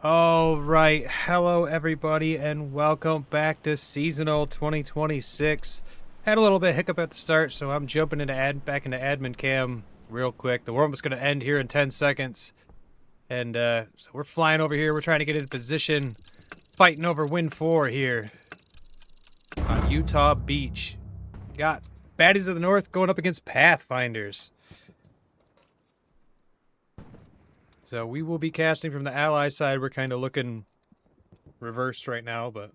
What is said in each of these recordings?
All right, hello everybody, and welcome back to seasonal 2026. Had a little bit of hiccup at the start, so I'm jumping into back into admin cam real quick. The warm-up's going to end here in 10 seconds, and so we're flying over here. We're trying to get into position, fighting over win 4 here on Utah Beach. Got Baddies of the North going up against Pathfinders. So we will be casting from the ally side. We're kind of looking reversed right now, but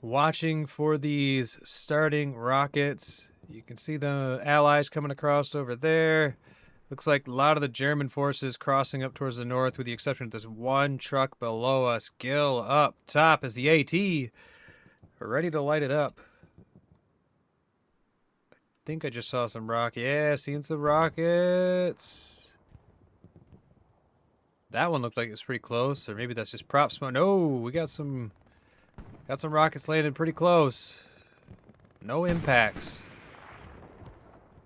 watching for these starting rockets. You can see the allies coming across over there. Looks like a lot of the German forces crossing up towards the north, with the exception of this one truck below us. Gill up top as the AT. Ready to light it up. I think I just saw some rockets. Yeah, seeing some rockets. That one looked like it was pretty close, or maybe that's just prop smoke. No, we got some rockets landing pretty close. No impacts.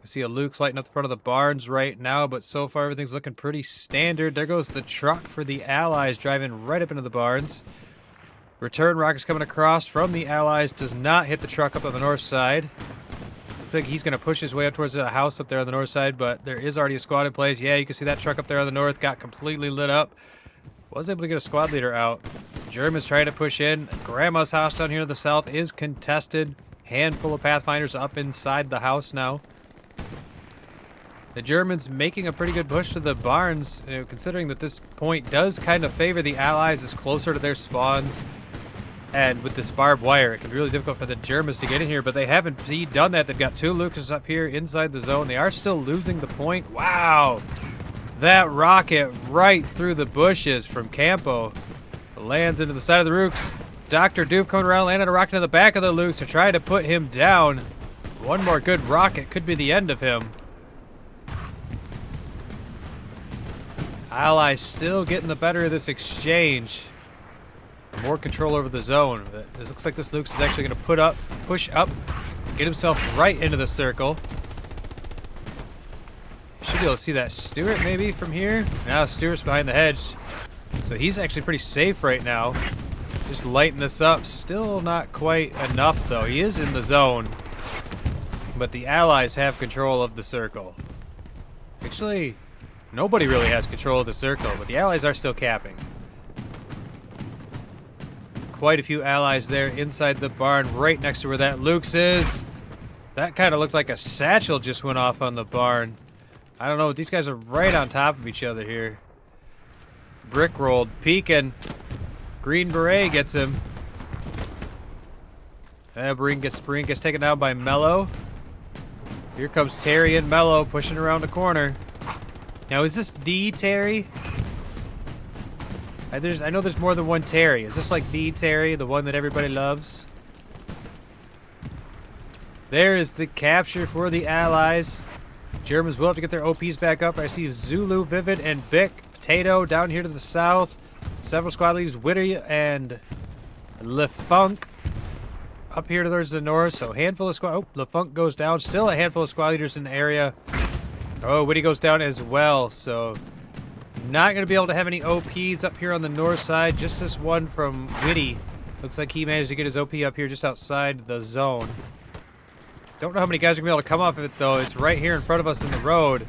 I see a Luke's lighting up the front of the barns right now, but so far everything's looking pretty standard. There goes the truck for the allies driving right up into the barns. Return rockets coming across from the allies. Does not hit the truck up on the north side. Looks like he's going to push his way up towards the house up there on the north side, but there is already a squad in place. Yeah, you can see that truck up there on the north got completely lit up. Was able to get a squad leader out. Germans trying to push in. Grandma's house down here to the south is contested. Handful of Pathfinders up inside the house now. The Germans making a pretty good push to the barns, considering that this point does kind of favor the allies. It's closer to their spawns. And with this barbed wire, it can be really difficult for the Germans to get in here, but they haven't done that. They've got two Lucas up here inside the zone. They are still losing the point. Wow! That rocket right through the bushes from Campo lands into the side of the Rooks. Dr. Doof coming around, landing a rocket in the back of the Lukes to try to put him down. One more good rocket could be the end of him. Allies still getting the better of this exchange. More control over the zone. It looks like this Luke's is actually going to push up, get himself right into the circle. Should be able to see that Stewart maybe from here. Now Stewart's behind the hedge, so he's actually pretty safe right now. Just lighting this up. Still not quite enough though. He is in the zone, but the allies have control of the circle. Actually, nobody really has control of the circle, but the allies are still capping. Quite a few allies there inside the barn right next to where that Luke's is. That kind of looked like a satchel just went off on the barn. I don't know, these guys are right on top of each other here. Brick rolled, peeking. Green Beret gets him. Breen gets taken down by Mello. Here comes Terry and Mello pushing around the corner. Now, is this the Terry? I know there's more than one Terry. Is this like the Terry, the one that everybody loves? There is the capture for the allies. Germans will have to get their OPs back up. I see Zulu, Vivid, and Bick. Potato down here to the south. Several squad leaders, Whitty and LeFunk up here towards the north. So a handful of squad. Oh, LeFunk goes down. Still a handful of squad leaders in the area. Oh, Whitty goes down as well. So not going to be able to have any OPs up here on the north side. Just this one from Whitty. Looks like he managed to get his OP up here just outside the zone. Don't know how many guys are going to be able to come off of it, though. It's right here in front of us in the road.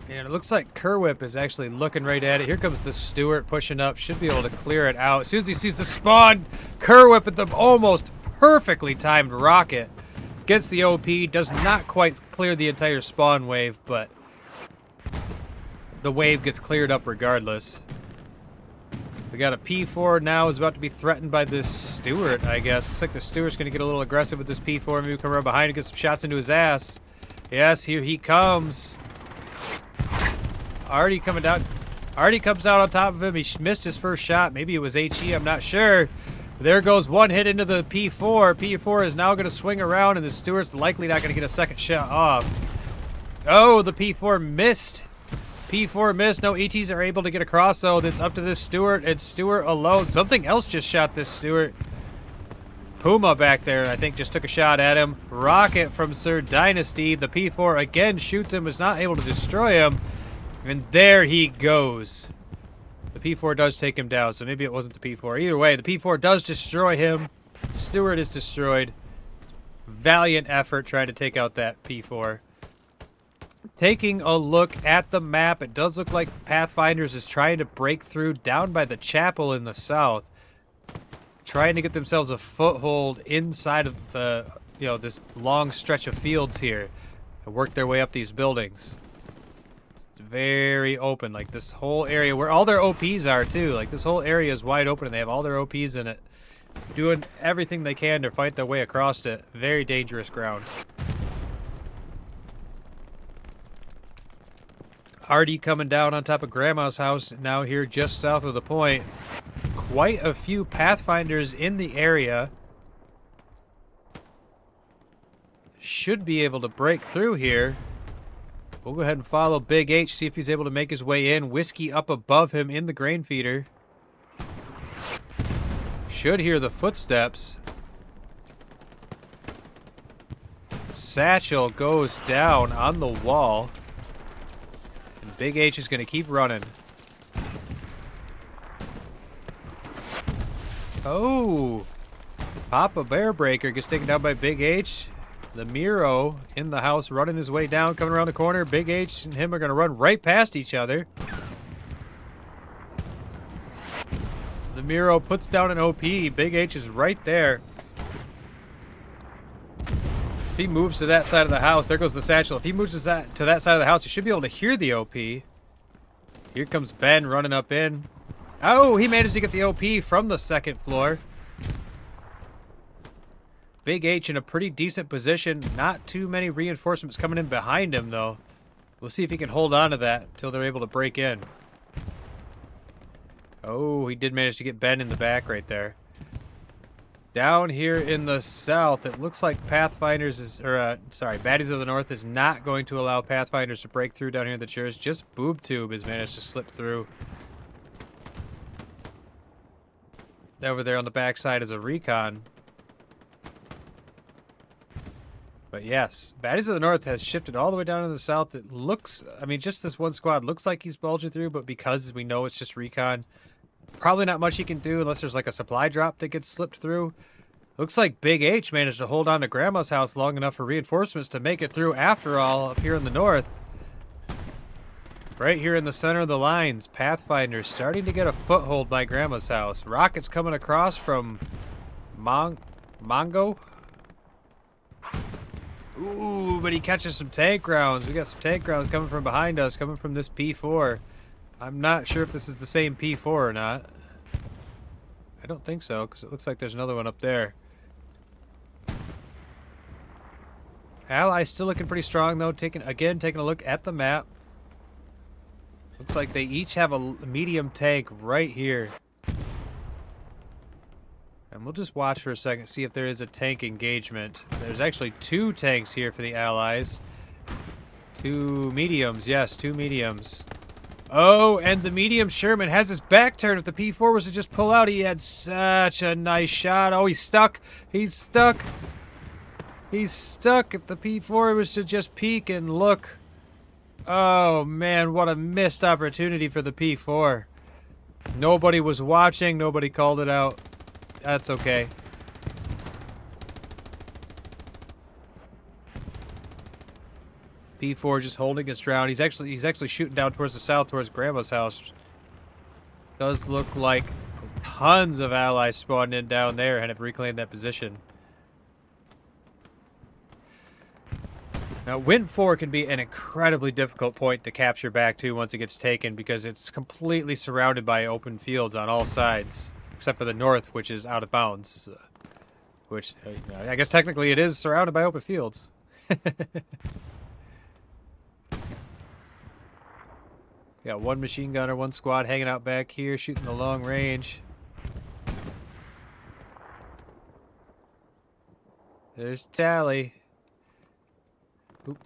And it looks like Kerwhip is actually looking right at it. Here comes the Stewart pushing up. Should be able to clear it out. As soon as he sees the spawn, Kerwhip at the almost perfectly timed rocket. Gets the OP. Does not quite clear the entire spawn wave, but the wave gets cleared up regardless. We got a P4 now is about to be threatened by this Stewart, I guess. Looks like the Stewart's going to get a little aggressive with this P4. Maybe come around behind and get some shots into his ass. Yes, here he comes. Already coming down. Already comes out on top of him. He missed his first shot. Maybe it was HE. I'm not sure. There goes one hit into the P4. P4 is now going to swing around, and the Stewart's likely not going to get a second shot off. Oh, the P4 missed. P4 missed. No ETs are able to get across, though. It's up to this Stewart. It's Stewart alone. Something else just shot this Stewart. Puma back there, I think, just took a shot at him. Rocket from Sir Dynasty. The P4 again shoots him, is not able to destroy him. And there he goes. The P4 does take him down, so maybe it wasn't the P4. Either way, the P4 does destroy him. Stewart is destroyed. Valiant effort trying to take out that P4. Taking a look at the map, it does look like Pathfinders is trying to break through down by the chapel in the south. Trying to get themselves a foothold inside of the, this long stretch of fields here. And work their way up these buildings. It's very open, like this whole area where all their OPs are too. Like this whole area is wide open and they have all their OPs in it. Doing everything they can to fight their way across it. Very dangerous ground. Hardy coming down on top of Grandma's house now here just south of the point. Quite a few Pathfinders in the area. Should be able to break through here. We'll go ahead and follow Big H, see if he's able to make his way in. Whiskey up above him in the grain feeder. Should hear the footsteps. Satchel goes down on the wall. And Big H is going to keep running. Oh! Papa Bear Breaker gets taken down by Big H. The Miro in the house running his way down, coming around the corner. Big H and him are going to run right past each other. The Miro puts down an OP. Big H is right there. If he moves to that side of the house, there goes the satchel. If he moves to that side of the house, he should be able to hear the OP. Here comes Ben running up in. Oh, he managed to get the OP from the second floor. Big H in a pretty decent position. Not too many reinforcements coming in behind him, though. We'll see if he can hold on to that until they're able to break in. Oh, he did manage to get Ben in the back right there. Down here in the south, it looks like Baddies of the North is not going to allow Pathfinders to break through down here in the church. Just Boob Tube has managed to slip through. Over there on the backside is a recon. But yes, Baddies of the North has shifted all the way down to the south. It looks, I mean, just this one squad looks like he's bulging through, but because we know it's just recon, probably not much he can do unless there's like a supply drop that gets slipped through. Looks like Big H managed to hold on to Grandma's house long enough for reinforcements to make it through after all up here in the north. Right here in the center of the lines, Pathfinders starting to get a foothold by Grandma's house. Rockets coming across from Mongo. Ooh, but he catches some tank rounds. We got some tank rounds coming from behind us, coming from this P4. I'm not sure if this is the same P4 or not. I don't think so, because it looks like there's another one up there. Allies still looking pretty strong, though. Taking a look at the map. Looks like they each have a medium tank right here. And we'll just watch for a second, see if there is a tank engagement. There's actually 2 tanks here for the Allies. 2 mediums, yes, 2 mediums. Oh, and the medium Sherman has his back turned. If the P4 was to just pull out, he had such a nice shot. Oh, he's stuck. He's stuck. He's stuck. If the P4 was to just peek and look. Oh, man, what a missed opportunity for the P4. Nobody was watching. Nobody called it out. That's okay. P4 just holding his ground. He's actually shooting down towards the south, towards Grandma's house. Does look like tons of allies spawned in down there and have reclaimed that position. Now, Wind 4 can be an incredibly difficult point to capture back to once it gets taken because it's completely surrounded by open fields on all sides. Except for the north, which is out of bounds. Which, I guess technically it is surrounded by open fields. Got 1 machine gunner, 1 squad hanging out back here, shooting the long range. There's Tally. Oop.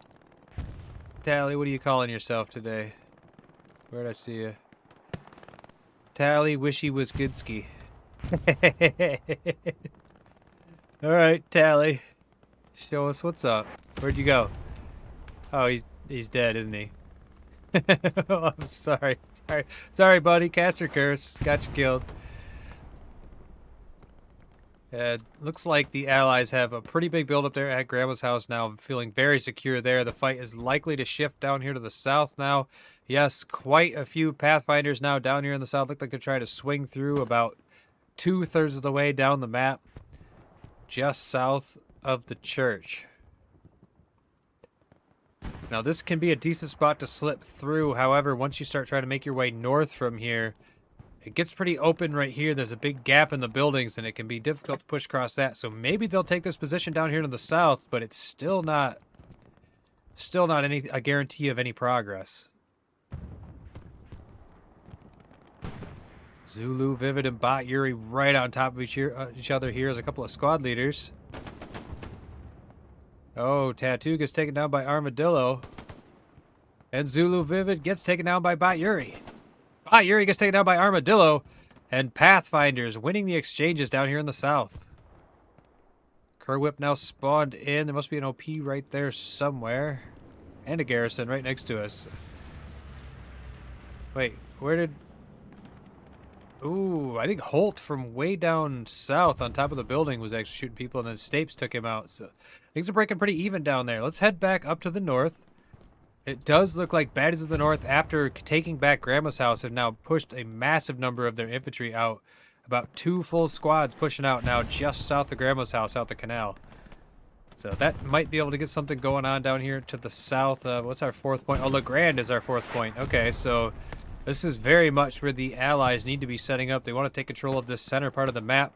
Tally, what are you calling yourself today? Where'd I see you? Tally, wish he was Goodski. Alright, Tally. Show us what's up. Where'd you go? Oh, he's dead, isn't he? Oh, I'm sorry. Sorry, buddy. Cast your curse. Got you killed. Looks like the Allies have a pretty big build up there at Grandma's house now. I'm feeling very secure there. The fight is likely to shift down here to the south now. Yes, quite a few Pathfinders now down here in the south. Look like they're trying to swing through about 2/3 of the way down the map, just south of the church. Now, this can be a decent spot to slip through. However, once you start trying to make your way north from here, it gets pretty open right here. There's a big gap in the buildings, and it can be difficult to push across that. So maybe they'll take this position down here to the south, but it's still not a guarantee of any progress. Zulu, Vivid, and Bot Yuri right on top of each other here as a couple of squad leaders. Oh, Tattoo gets taken down by Armadillo. And Zulu Vivid gets taken down by Bot Yuri. Bot Yuri gets taken down by Armadillo. And Pathfinders winning the exchanges down here in the south. Kerwhip now spawned in. There must be an OP right there somewhere. And a garrison right next to us. Wait, where did... Ooh, I think Holt from way down south on top of the building was actually shooting people, and then Stapes took him out. So things are breaking pretty even down there. Let's head back up to the north. It does look like Baddies of the North, after taking back Grandma's house, have now pushed a massive number of their infantry out. About 2 full squads pushing out now just south of Grandma's house, out the canal. So that might be able to get something going on down here to the south. What's our 4th point? Oh, LeGrand is our 4th point. Okay, so... this is very much where the Allies need to be setting up. They want to take control of this center part of the map.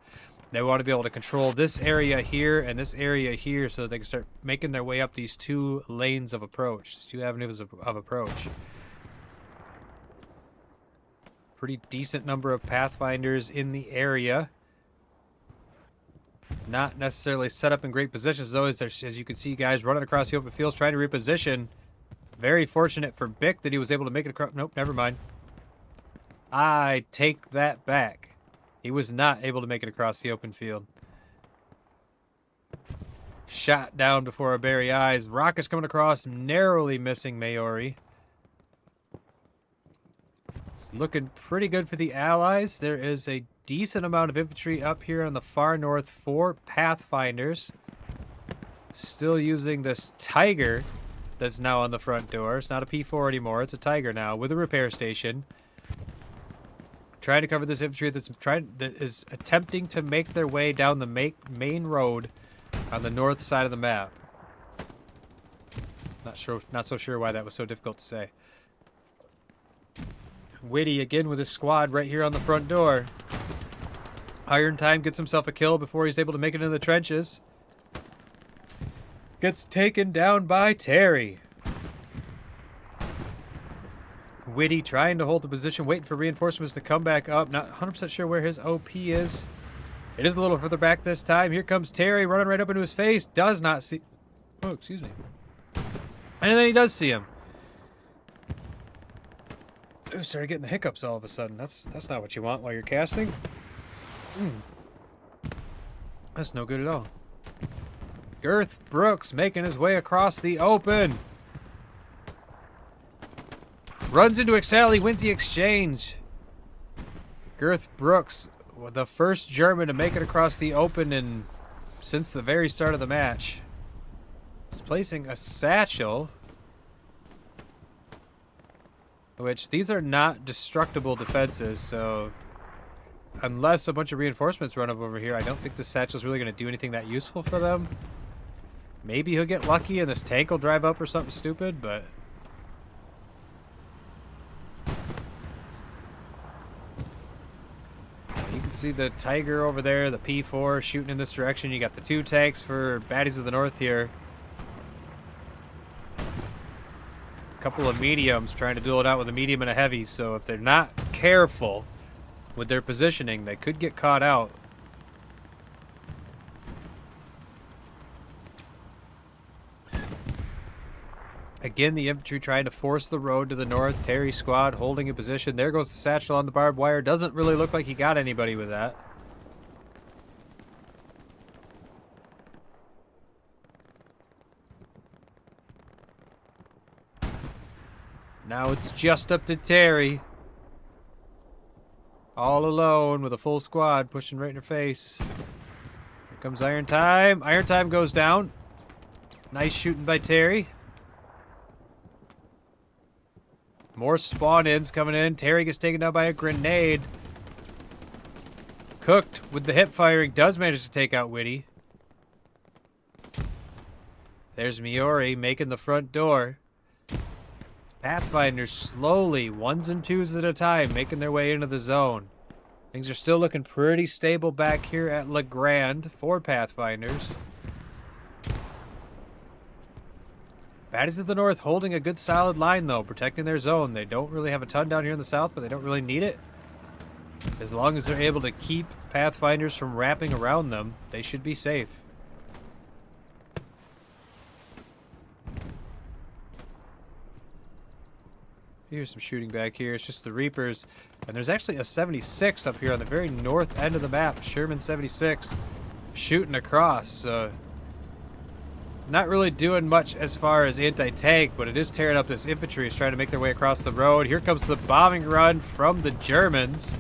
They want to be able to control this area here and this area here so that they can start making their way up these 2 lanes of approach, these 2 avenues of approach. Pretty decent number of Pathfinders in the area. Not necessarily set up in great positions, though, as you can see guys running across the open fields trying to reposition. Very fortunate for Bick that he was able to make it across. Nope, never mind. I take that back. He was not able to make it across the open field. Shot down before our very eyes. Rockets coming across, narrowly missing Maori. It's looking pretty good for the Allies. There is a decent amount of infantry up here on the far north for Pathfinders. Still using this Tiger that's now on the front door. It's not a P4 anymore. It's a Tiger now with a repair station. Trying to cover this infantry that is attempting to make their way down the main road on the north side of the map. Not so sure why that was so difficult to say. Witty again with his squad right here on the front door. Iron Time gets himself a kill before he's able to make it into the trenches. Gets taken down by Terry. Witty trying to hold the position, waiting for reinforcements to come back up. Not 100% sure where his OP is. It is a little further back this time. Here comes Terry running right up into his face. Does not see... oh, excuse me. And then he does see him. Ooh, started getting the hiccups all of a sudden. That's not what you want while you're casting. That's no good at all. Girth Brooks making his way across the open. Runs into Excel, he wins the exchange. Girth Brooks, the first German to make it across the open since the very start of the match. He's placing a satchel. Which, these are not destructible defenses, so... unless a bunch of reinforcements run up over here, I don't think the satchel's really going to do anything that useful for them. Maybe he'll get lucky and this tank will drive up or something stupid, but... you can see the Tiger over there, the P4 shooting in this direction. You got the 2 tanks for Baddies of the North here. A couple of mediums trying to duel it out with a medium and a heavy, so if they're not careful with their positioning, they could get caught out. Again, the infantry trying to force the road to the north. Terry's squad holding a position. There goes the satchel on the barbed wire. Doesn't really look like he got anybody with that. Now it's just up to Terry. All alone with a full squad pushing right in her face. Here comes Iron Time. Iron Time goes down. Nice shooting by Terry. More spawn-ins coming in. Terry gets taken down by a grenade. Cooked with the hip firing does manage to take out Whitty. There's Miori making the front door. Pathfinders slowly, ones and twos at a time, making their way into the zone. Things are still looking pretty stable back here at LeGrand for Pathfinders. Baddies of the North holding a good solid line, though, protecting their zone. They don't really have a ton down here in the south, but they don't really need it. As long as they're able to keep Pathfinders from wrapping around them, they should be safe. Here's some shooting back here. It's just the Reapers. And there's actually a 76 up here on the very north end of the map. Sherman 76 shooting across. Not really doing much as far as anti-tank, but it is tearing up this infantry. It's trying to make their way across the road. Here comes the bombing run from the Germans.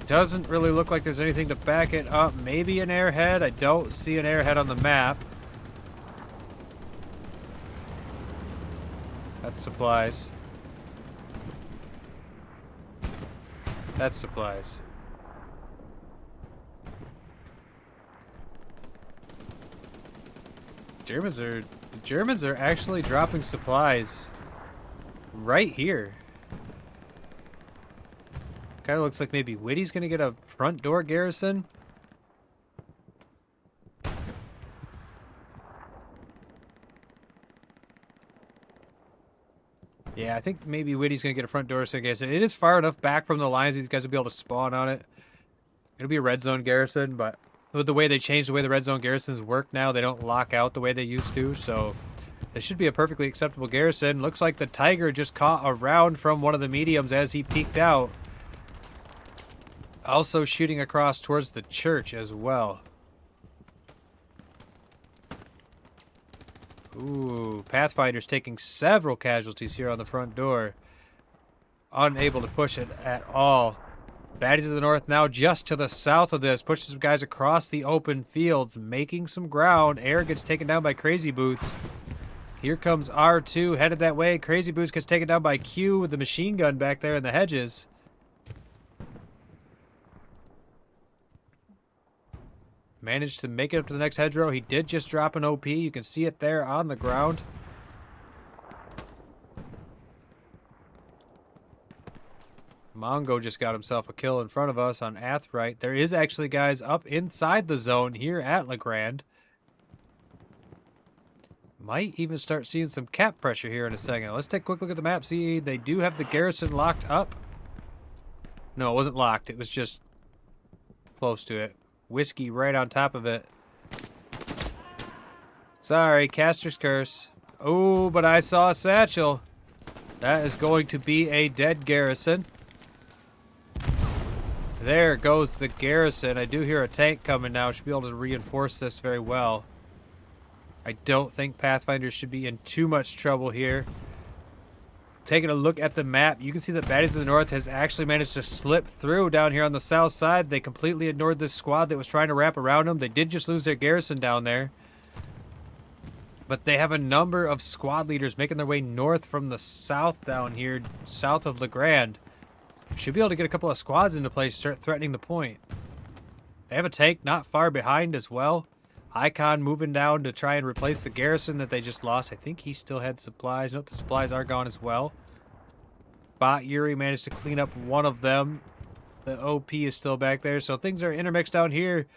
Doesn't really look like there's anything to back it up. Maybe an airhead. I don't see an airhead on the map. That's supplies. That's supplies. The Germans are actually dropping supplies right here. Kind of looks like maybe Whitty's gonna get a front door garrison. Yeah, I think maybe Whitty's going to get a front door garrison. It is far enough back from the lines these guys will be able to spawn on it. It'll be a red zone garrison, but with the way they changed the way the red zone garrisons work now, they don't lock out the way they used to, so this should be a perfectly acceptable garrison. Looks like the Tiger just caught a round from one of the mediums as he peeked out. Also shooting across towards the church as well. Ooh, Pathfinder's taking several casualties here on the front door. Unable to push it at all. Baddies of the North now just to the south of this. Pushes some guys across the open fields, making some ground. Air gets taken down by Crazy Boots. Here comes R2 headed that way. Crazy Boots gets taken down by Q with the machine gun back there in the hedges. Managed to make it up to the next hedgerow. He did just drop an OP. You can see it there on the ground. Mongo just got himself a kill in front of us on Athrite. There is actually guys up inside the zone here at LeGrand. Might even start seeing some cap pressure here in a second. Let's take a quick look at the map. See, they do have the garrison locked up. No, it wasn't locked. It was just close to it. Whiskey right on top of it. Sorry, Caster's Curse. Oh, but I saw a satchel. That is going to be a dead garrison. There goes the garrison. I do hear a tank coming now. Should be able to reinforce this very well. I don't think Pathfinders should be in too much trouble here. Taking a look at the map, you can see that Baddies of the North has actually managed to slip through down here on the south side. They completely ignored this squad that was trying to wrap around them. They did just lose their garrison down there. But they have a number of squad leaders making their way north from the south down here, south of LeGrand. Should be able to get a couple of squads into place, start threatening the point. They have a tank not far behind as well. Icon moving down to try and replace the garrison that they just lost. I think he still had supplies. Nope, the supplies are gone as well. Bot Yuri managed to clean up one of them. The OP is still back there, so things are intermixed down here.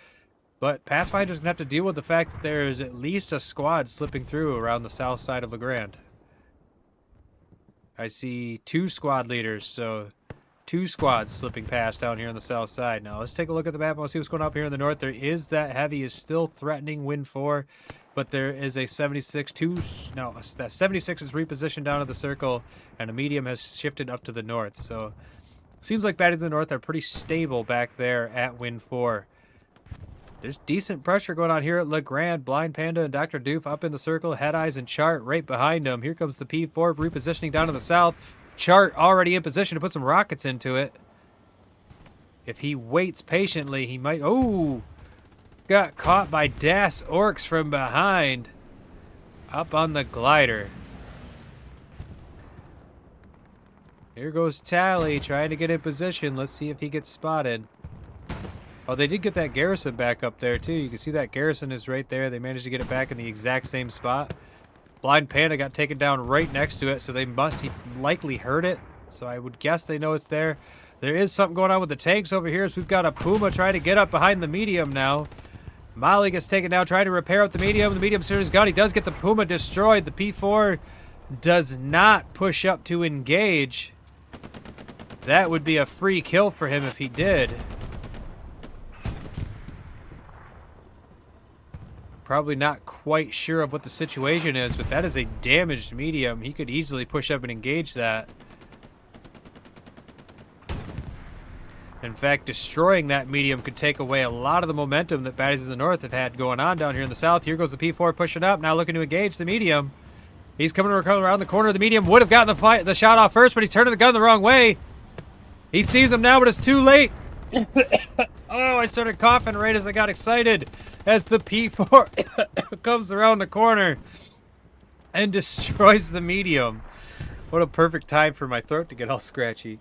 But Pathfinder's going to have to deal with the fact that there is at least a squad slipping through around the south side of LeGrand. I see 2 squad leaders, so 2 squads slipping past down here on the south side. Now, let's take a look at the map. We'll see what's going on up here in the north. There is that heavy is still threatening Win 4, but there is a 76. That 76 is repositioned down to the circle, and a medium has shifted up to the north. So, seems like Baddies of the North are pretty stable back there at Win 4. There's decent pressure going on here at LeGrand. Blind Panda and Dr. Doof up in the circle. Head Eyes and Chart right behind him. Here comes the P4 repositioning down to the south. Chart already in position to put some rockets into it. If he waits patiently, he might... Oh! Got caught by Das Orcs from behind. Up on the glider. Here goes Tally trying to get in position. Let's see if he gets spotted. Oh, they did get that garrison back up there, too. You can see that garrison is right there. They managed to get it back in the exact same spot. Blind Panda got taken down right next to it, so he likely heard it. So I would guess they know it's there. There is something going on with the tanks over here, so we've got a Puma trying to get up behind the medium now. Molly gets taken down, trying to repair up the medium. The medium soon is gone. He does get the Puma destroyed. The P4 does not push up to engage. That would be a free kill for him if he did. Probably not quite sure of what the situation is, but that is a damaged medium. He could easily push up and engage that. In fact, destroying that medium could take away a lot of the momentum that baddies in the north have had going on down here in the south. Here goes the P4 pushing up, now looking to engage the medium. He's coming around the corner. The medium would have gotten the shot off first, but he's turning the gun the wrong way. He sees him now, but it's too late. Oh, I started coughing right as I got excited as the P4 comes around the corner and destroys the medium. What a perfect time for my throat to get all scratchy.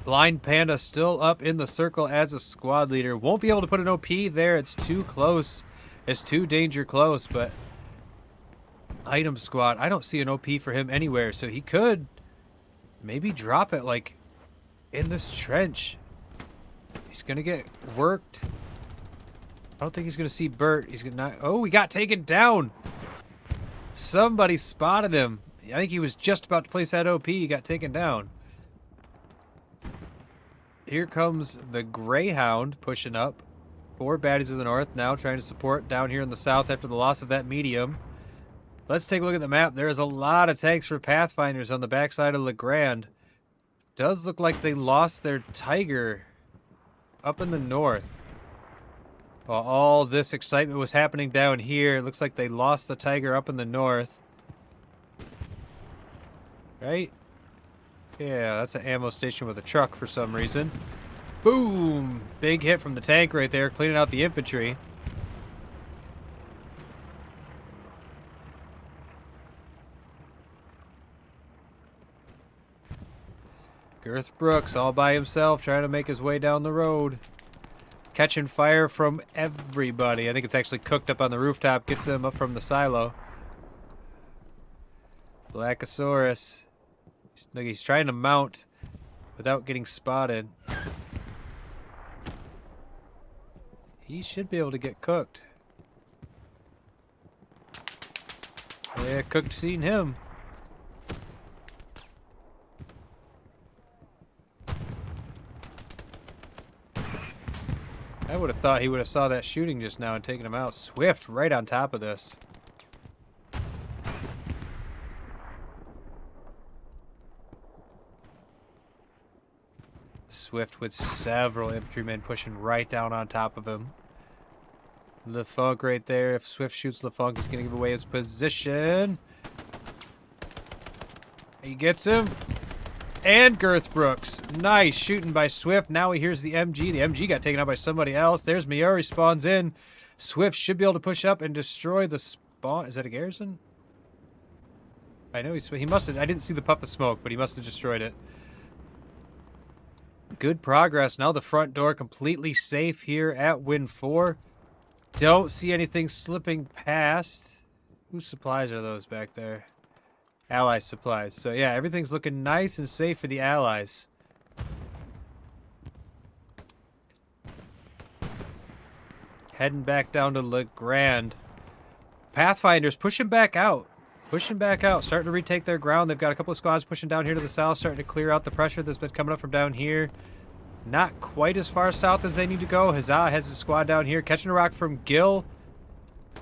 Blind Panda still up in the circle as a squad leader. Won't be able to put an OP there. It's too close. It's too danger close, but item squad, I don't see an OP for him anywhere, so he could maybe drop it like in this trench. He's gonna get worked. I don't think he's gonna see Bert. He's gonna not. Oh, he got taken down. Somebody spotted him. I think he was just about to place that OP. He got taken down. Here comes the Greyhound pushing up. 4 baddies in the north now trying to support down here in the south after the loss of that medium. Let's take a look at the map. There's a lot of tanks for Pathfinders on the backside of LeGrand. Does look like they lost their Tiger up in the north. While all this excitement was happening down here, it looks like they lost the Tiger up in the north. Right? Yeah, that's an ammo station with a truck for some reason. Boom! Big hit from the tank right there, cleaning out the infantry. Girth Brooks all by himself trying to make his way down the road. Catching fire from everybody. I think it's actually cooked up on the rooftop. Gets him up from the silo. Blackosaurus. He's trying to mount without getting spotted. He should be able to get cooked. Yeah, cooked seen him. I would have thought he would have saw that shooting just now and taken him out. Swift right on top of this. Swift with several infantrymen pushing right down on top of him. LeFunk right there. If Swift shoots LeFunk, he's going to give away his position. He gets him. And Girth Brooks. Nice shooting by Swift. Now he hears the MG. The MG got taken out by somebody else. There's Miori spawns in. Swift should be able to push up and destroy the spawn. Is that a garrison? I know he must have. I didn't see the puff of smoke, but he must have destroyed it. Good progress. Now the front door completely safe here at Win 4. Don't see anything slipping past. Whose supplies are those back there? Allies supplies. So yeah, everything's looking nice and safe for the Allies. Heading back down to LeGrand. Pathfinders pushing back out. Pushing back out. Starting to retake their ground. They've got a couple of squads pushing down here to the south. Starting to clear out the pressure that's been coming up from down here. Not quite as far south as they need to go. Huzzah has his squad down here. Catching a rock from Gil.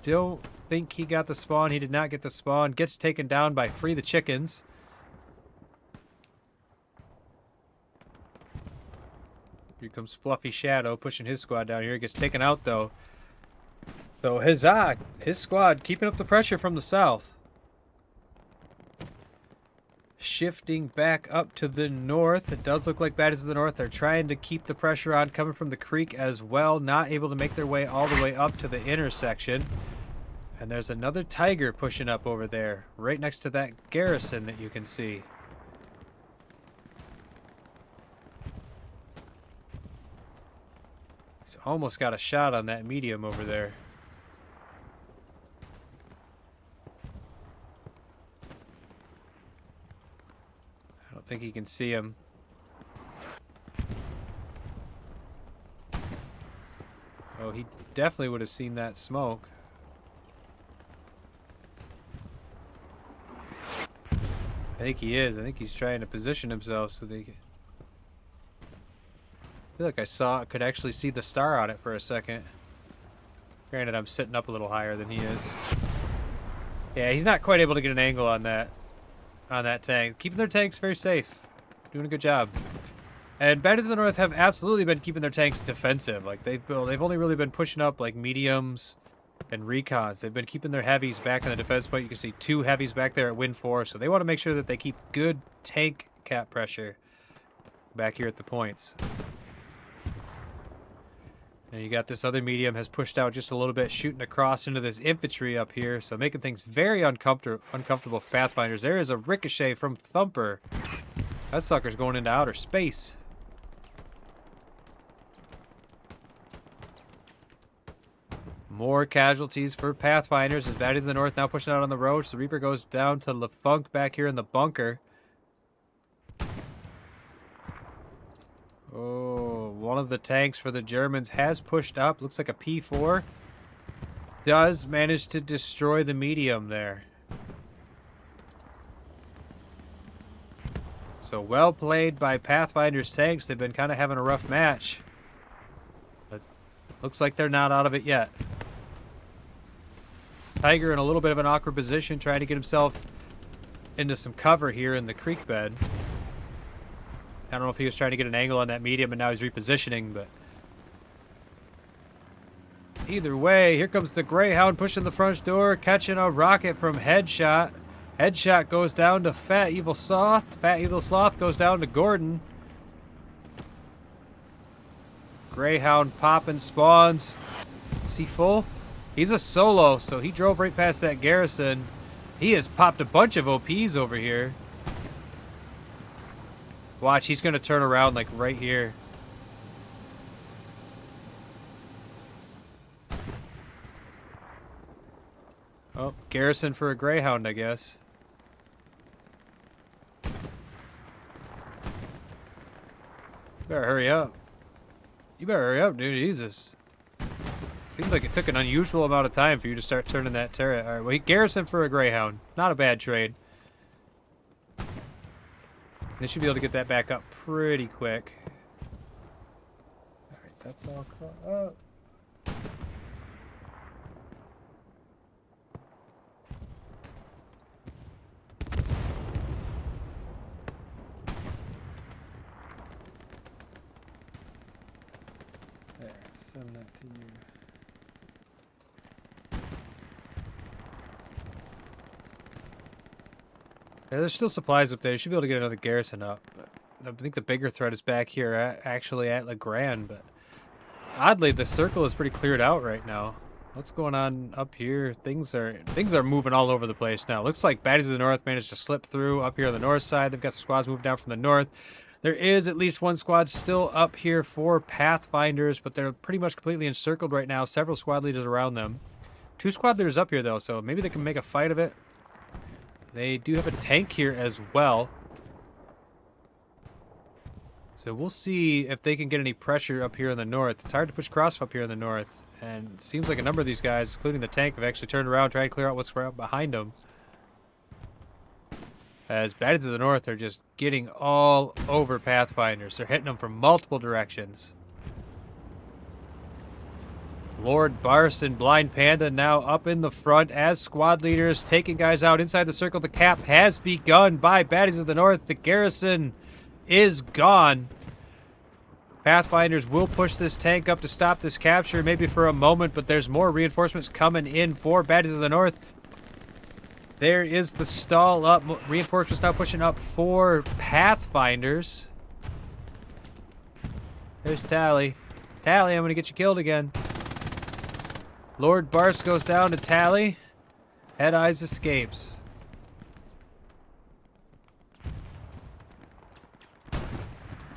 Don't think he got the spawn. He did not get the spawn. Gets taken down by Free the Chickens. Here comes Fluffy Shadow pushing his squad down here. He gets taken out, though. So his squad keeping up the pressure from the south. Shifting back up to the north. It does look like baddies of the north. They're trying to keep the pressure on coming from the creek as well. Not able to make their way all the way up to the intersection. And there's another tiger pushing up over there, right next to that garrison that you can see. He's almost got a shot on that medium over there. I don't think he can see him. Oh, he definitely would have seen that smoke. I think he is. I think he's trying to position himself so they can... I feel like I could actually see the star on it for a second. Granted, I'm sitting up a little higher than he is. Yeah, he's not quite able to get an angle on that tank. Keeping their tanks very safe. Doing a good job. And Baddies of the North have absolutely been keeping their tanks defensive. Like they've only really been pushing up like mediums and recons. They've been keeping their heavies back in the defense point. You can see 2 heavies back there at Win 4. So they want to make sure that they keep good tank cap pressure back here at the points. And you got this other medium has pushed out just a little bit, shooting across into this infantry up here. So making things very uncomfortable for Pathfinders. There is a ricochet from Thumper. That sucker's going into outer space. More casualties for Pathfinders as Baddie to the north now pushing out on the road. So the Reaper goes down to LeFunk back here in the bunker. Oh, one of the tanks for the Germans has pushed up. Looks like a P4. Does manage to destroy the medium there. So well played by Pathfinder's tanks. They've been kind of having a rough match. But looks like they're not out of it yet. Tiger in a little bit of an awkward position, trying to get himself into some cover here in the creek bed. I don't know if he was trying to get an angle on that medium and now he's repositioning, but either way, here comes the Greyhound pushing the front door, catching a rocket from Headshot. Headshot goes down to Fat Evil Sloth. Fat Evil Sloth goes down to Gordon. Greyhound popping spawns. Is he full? He's a solo, so he drove right past that garrison. He has popped a bunch of OPs over here. Watch, he's going to turn around like right here. Oh, garrison for a Greyhound, I guess. Better hurry up. You better hurry up, dude. Jesus. Seems like it took an unusual amount of time for you to start turning that turret. All right, well, garrison for a Greyhound. Not a bad trade. They should be able to get that back up pretty quick. All right, that's all caught up. There, send that to you. Yeah, there's still supplies up there. You should be able to get another garrison up. But I think the bigger threat is back here, actually at Legrand. But oddly, the circle is pretty cleared out right now. What's going on up here? Things are moving all over the place now. Looks like Baddies of the North managed to slip through up here on the north side. They've got some squads moving down from the north. There is at least one squad still up here for Pathfinders, but they're pretty much completely encircled right now. Several squad leaders around them. 2 squad leaders up here, though, so maybe they can make a fight of it. They do have a tank here as well. So we'll see if they can get any pressure up here in the north. It's hard to push cross up here in the north. And it seems like a number of these guys, including the tank, have actually turned around, trying to clear out what's right behind them. As Baddies of the North are just getting all over Pathfinders. They're hitting them from multiple directions. Lord Barst and Blind Panda now up in the front as squad leaders, taking guys out inside the circle. The cap has begun by Baddies of the North. The garrison is gone. Pathfinders will push this tank up to stop this capture, maybe for a moment, but there's more reinforcements coming in for baddies of the north. There is the stall up. Reinforcements now pushing up for Pathfinders. There's Tally. Tally, I'm going to get you killed again. Lord Barst goes down to Tally. Head Eyes escapes.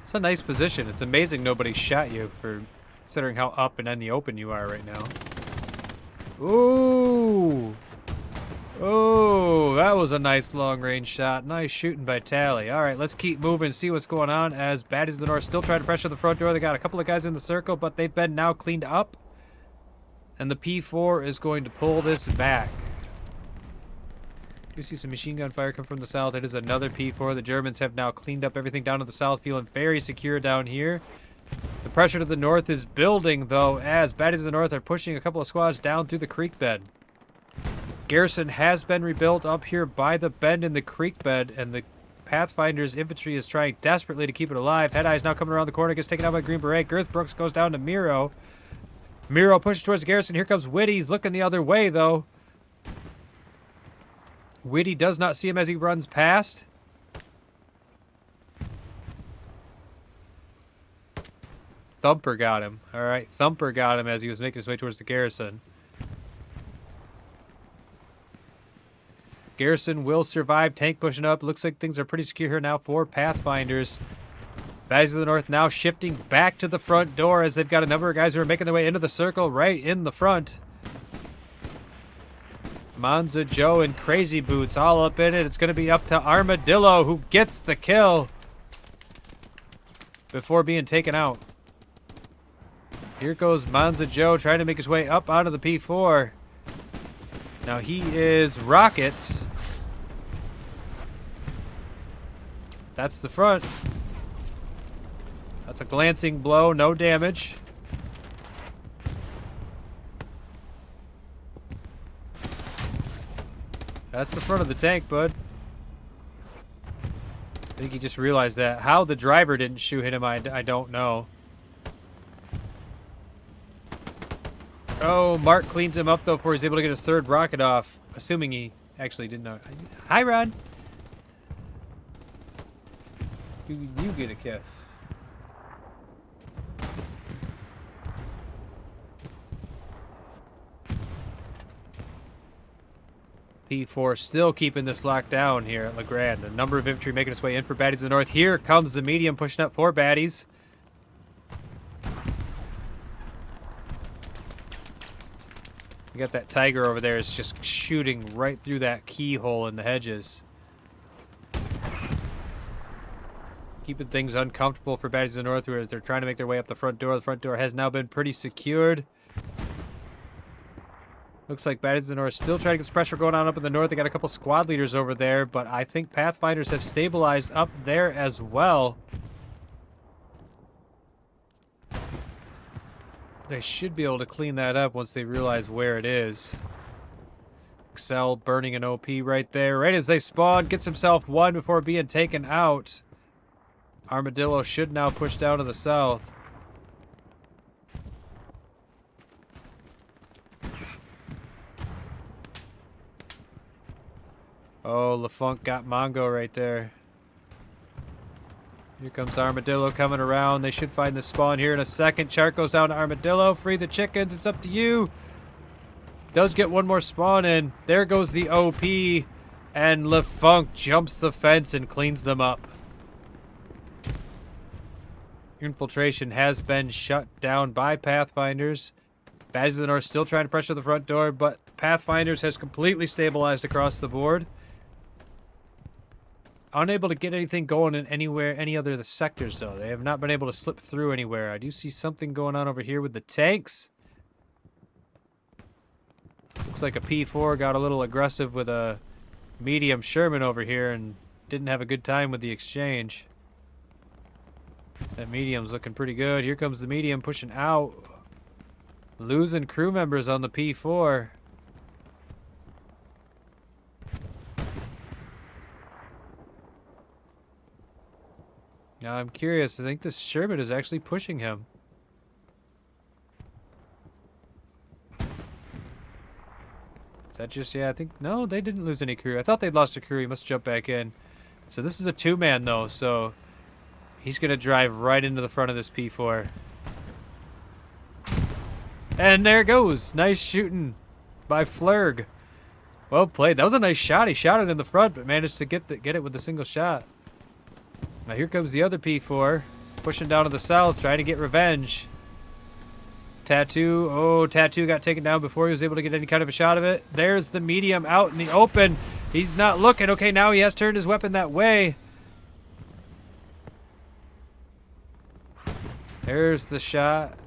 It's a nice position. It's amazing nobody shot you, for considering how up and in the open you are right now. Ooh! Oh, that was a nice long-range shot. Nice shooting by Tally. All right, let's keep moving, see what's going on as baddies of the north still trying to pressure the front door. They got a couple of guys in the circle, but they've been now cleaned up. And the P4 is going to pull this back. You see some machine gun fire come from the south. It is another P4. The Germans have now cleaned up everything down to the south, feeling very secure down here. The pressure to the north is building, though, as baddies of the north are pushing a couple of squads down through the creek bed. Garrison has been rebuilt up here by the bend in the creek bed, and the Pathfinders infantry is trying desperately to keep it alive. Head Eye's now coming around the corner, gets taken out by Green Beret. Girth Brooks goes down to Miro. Miro pushes towards the Garrison. Here comes Whitty. He's looking the other way, though. Whitty does not see him as he runs past. Thumper got him. All right, Thumper got him as he was making his way towards the Garrison. Garrison will survive. Tank pushing up. Looks like things are pretty secure here now for Pathfinders. Baddies of the north now shifting back to the front door as they've got a number of guys who are making their way into the circle right in the front. Monza Joe and Crazy Boots all up in it. It's going to be up to Armadillo, who gets the kill before being taken out. Here goes Monza Joe trying to make his way up onto the P4. Now he is Rockets. That's the front. That's a glancing blow, no damage. That's the front of the tank, bud. I think he just realized that. How the driver didn't shoot him, I don't know. Oh, Mark cleans him up, though, before he's able to get his third rocket off. Assuming he actually didn't know. Hi, Ron. You get a kiss. P4 still keeping this locked down here at LeGrand. A number of infantry making its way in for baddies in the north. Here comes the medium pushing up for baddies. You got that Tiger over there is just shooting right through that keyhole in the hedges. Keeping things uncomfortable for baddies in the north as they're trying to make their way up the front door. The front door has now been pretty secured. Looks like baddies in the north still trying to get some pressure going on up in the north. They got a couple squad leaders over there, but I think Pathfinders have stabilized up there as well. They should be able to clean that up once they realize where it is. Excel burning an OP right there. Right as they spawn, gets himself one before being taken out. Armadillo should now push down to the south. Oh, LaFunk got Mongo right there. Here comes Armadillo coming around. They should find the spawn here in a second. Chart goes down to Armadillo. Free the chickens. It's up to you. Does get one more spawn in. There goes the OP. And LaFunk jumps the fence and cleans them up. Infiltration has been shut down by Pathfinders. Baddies of the North still trying to pressure the front door, but Pathfinders has completely stabilized across the board. Unable to get anything going in any other of the sectors, though. They have not been able to slip through anywhere. I do see something going on over here with the tanks. Looks like a P4 got a little aggressive with a medium Sherman over here and didn't have a good time with the exchange. That medium's looking pretty good. Here comes the medium pushing out. Losing crew members on the P4. Now I'm curious. I think this Sherman is actually pushing him. Is that just, yeah, I think, no, they didn't lose any crew. I thought they'd lost a crew. He must jump back in. So this is a two-man, though, so he's going to drive right into the front of this P4. And there it goes. Nice shooting by Flurg. Well played. That was a nice shot. He shot it in the front, but managed to get it with a single shot. Now here comes the other P4, pushing down to the south, trying to get revenge. Tattoo. Oh, Tattoo got taken down before he was able to get any kind of a shot of it. There's the medium out in the open. He's not looking. Okay, now he has turned his weapon that way. There's the shot.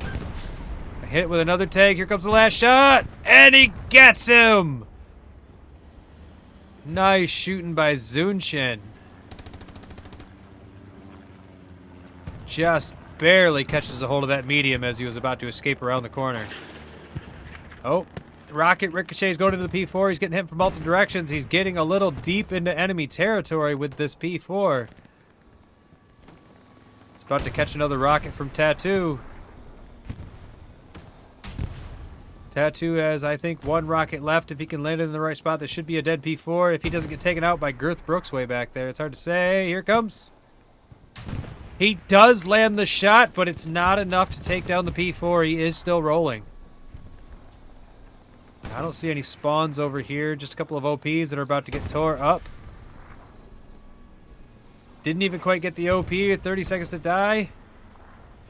I hit it with another tank. Here comes the last shot. And he gets him. Nice shooting by Zunshin. Just barely catches a hold of that medium as he was about to escape around the corner. Oh, rocket ricochets going into the P4. He's getting hit from multiple directions. He's getting a little deep into enemy territory with this P4. He's about to catch another rocket from Tattoo. Tattoo has, I think, one rocket left. If he can land it in the right spot, this should be a dead P4. If he doesn't get taken out by Girth Brooks way back there, it's hard to say. Here it comes. He does land the shot, but it's not enough to take down the P4. He is still rolling. I don't see any spawns over here. Just a couple of OPs that are about to get tore up. Didn't even quite get the OP at 30 seconds to die.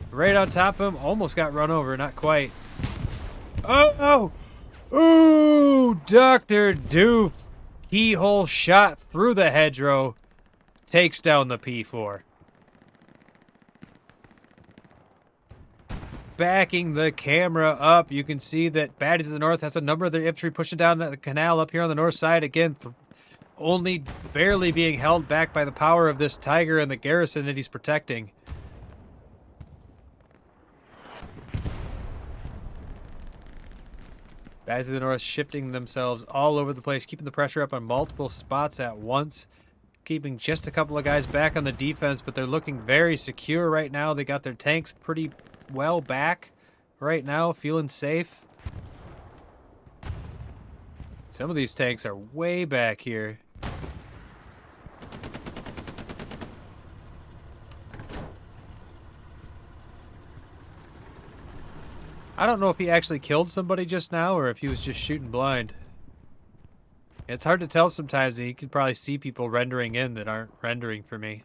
Right on top of him. Almost got run over. Not quite. Oh! Ooh! Dr. Doof. Keyhole shot through the hedgerow. Takes down the P4. Backing the camera up, you can see that Baddies of the North has a number of their infantry pushing down the canal up here on the north side. Again, only barely being held back by the power of this Tiger and the garrison that he's protecting. Baddies of the North shifting themselves all over the place, keeping the pressure up on multiple spots at once. Keeping just a couple of guys back on the defense, but they're looking very secure right now. They got their tanks pretty well back right now, feeling safe. Some of these tanks are way back here. I don't know if he actually killed somebody just now or if he was just shooting blind. It's hard to tell sometimes, and you can probably see people rendering in that aren't rendering for me.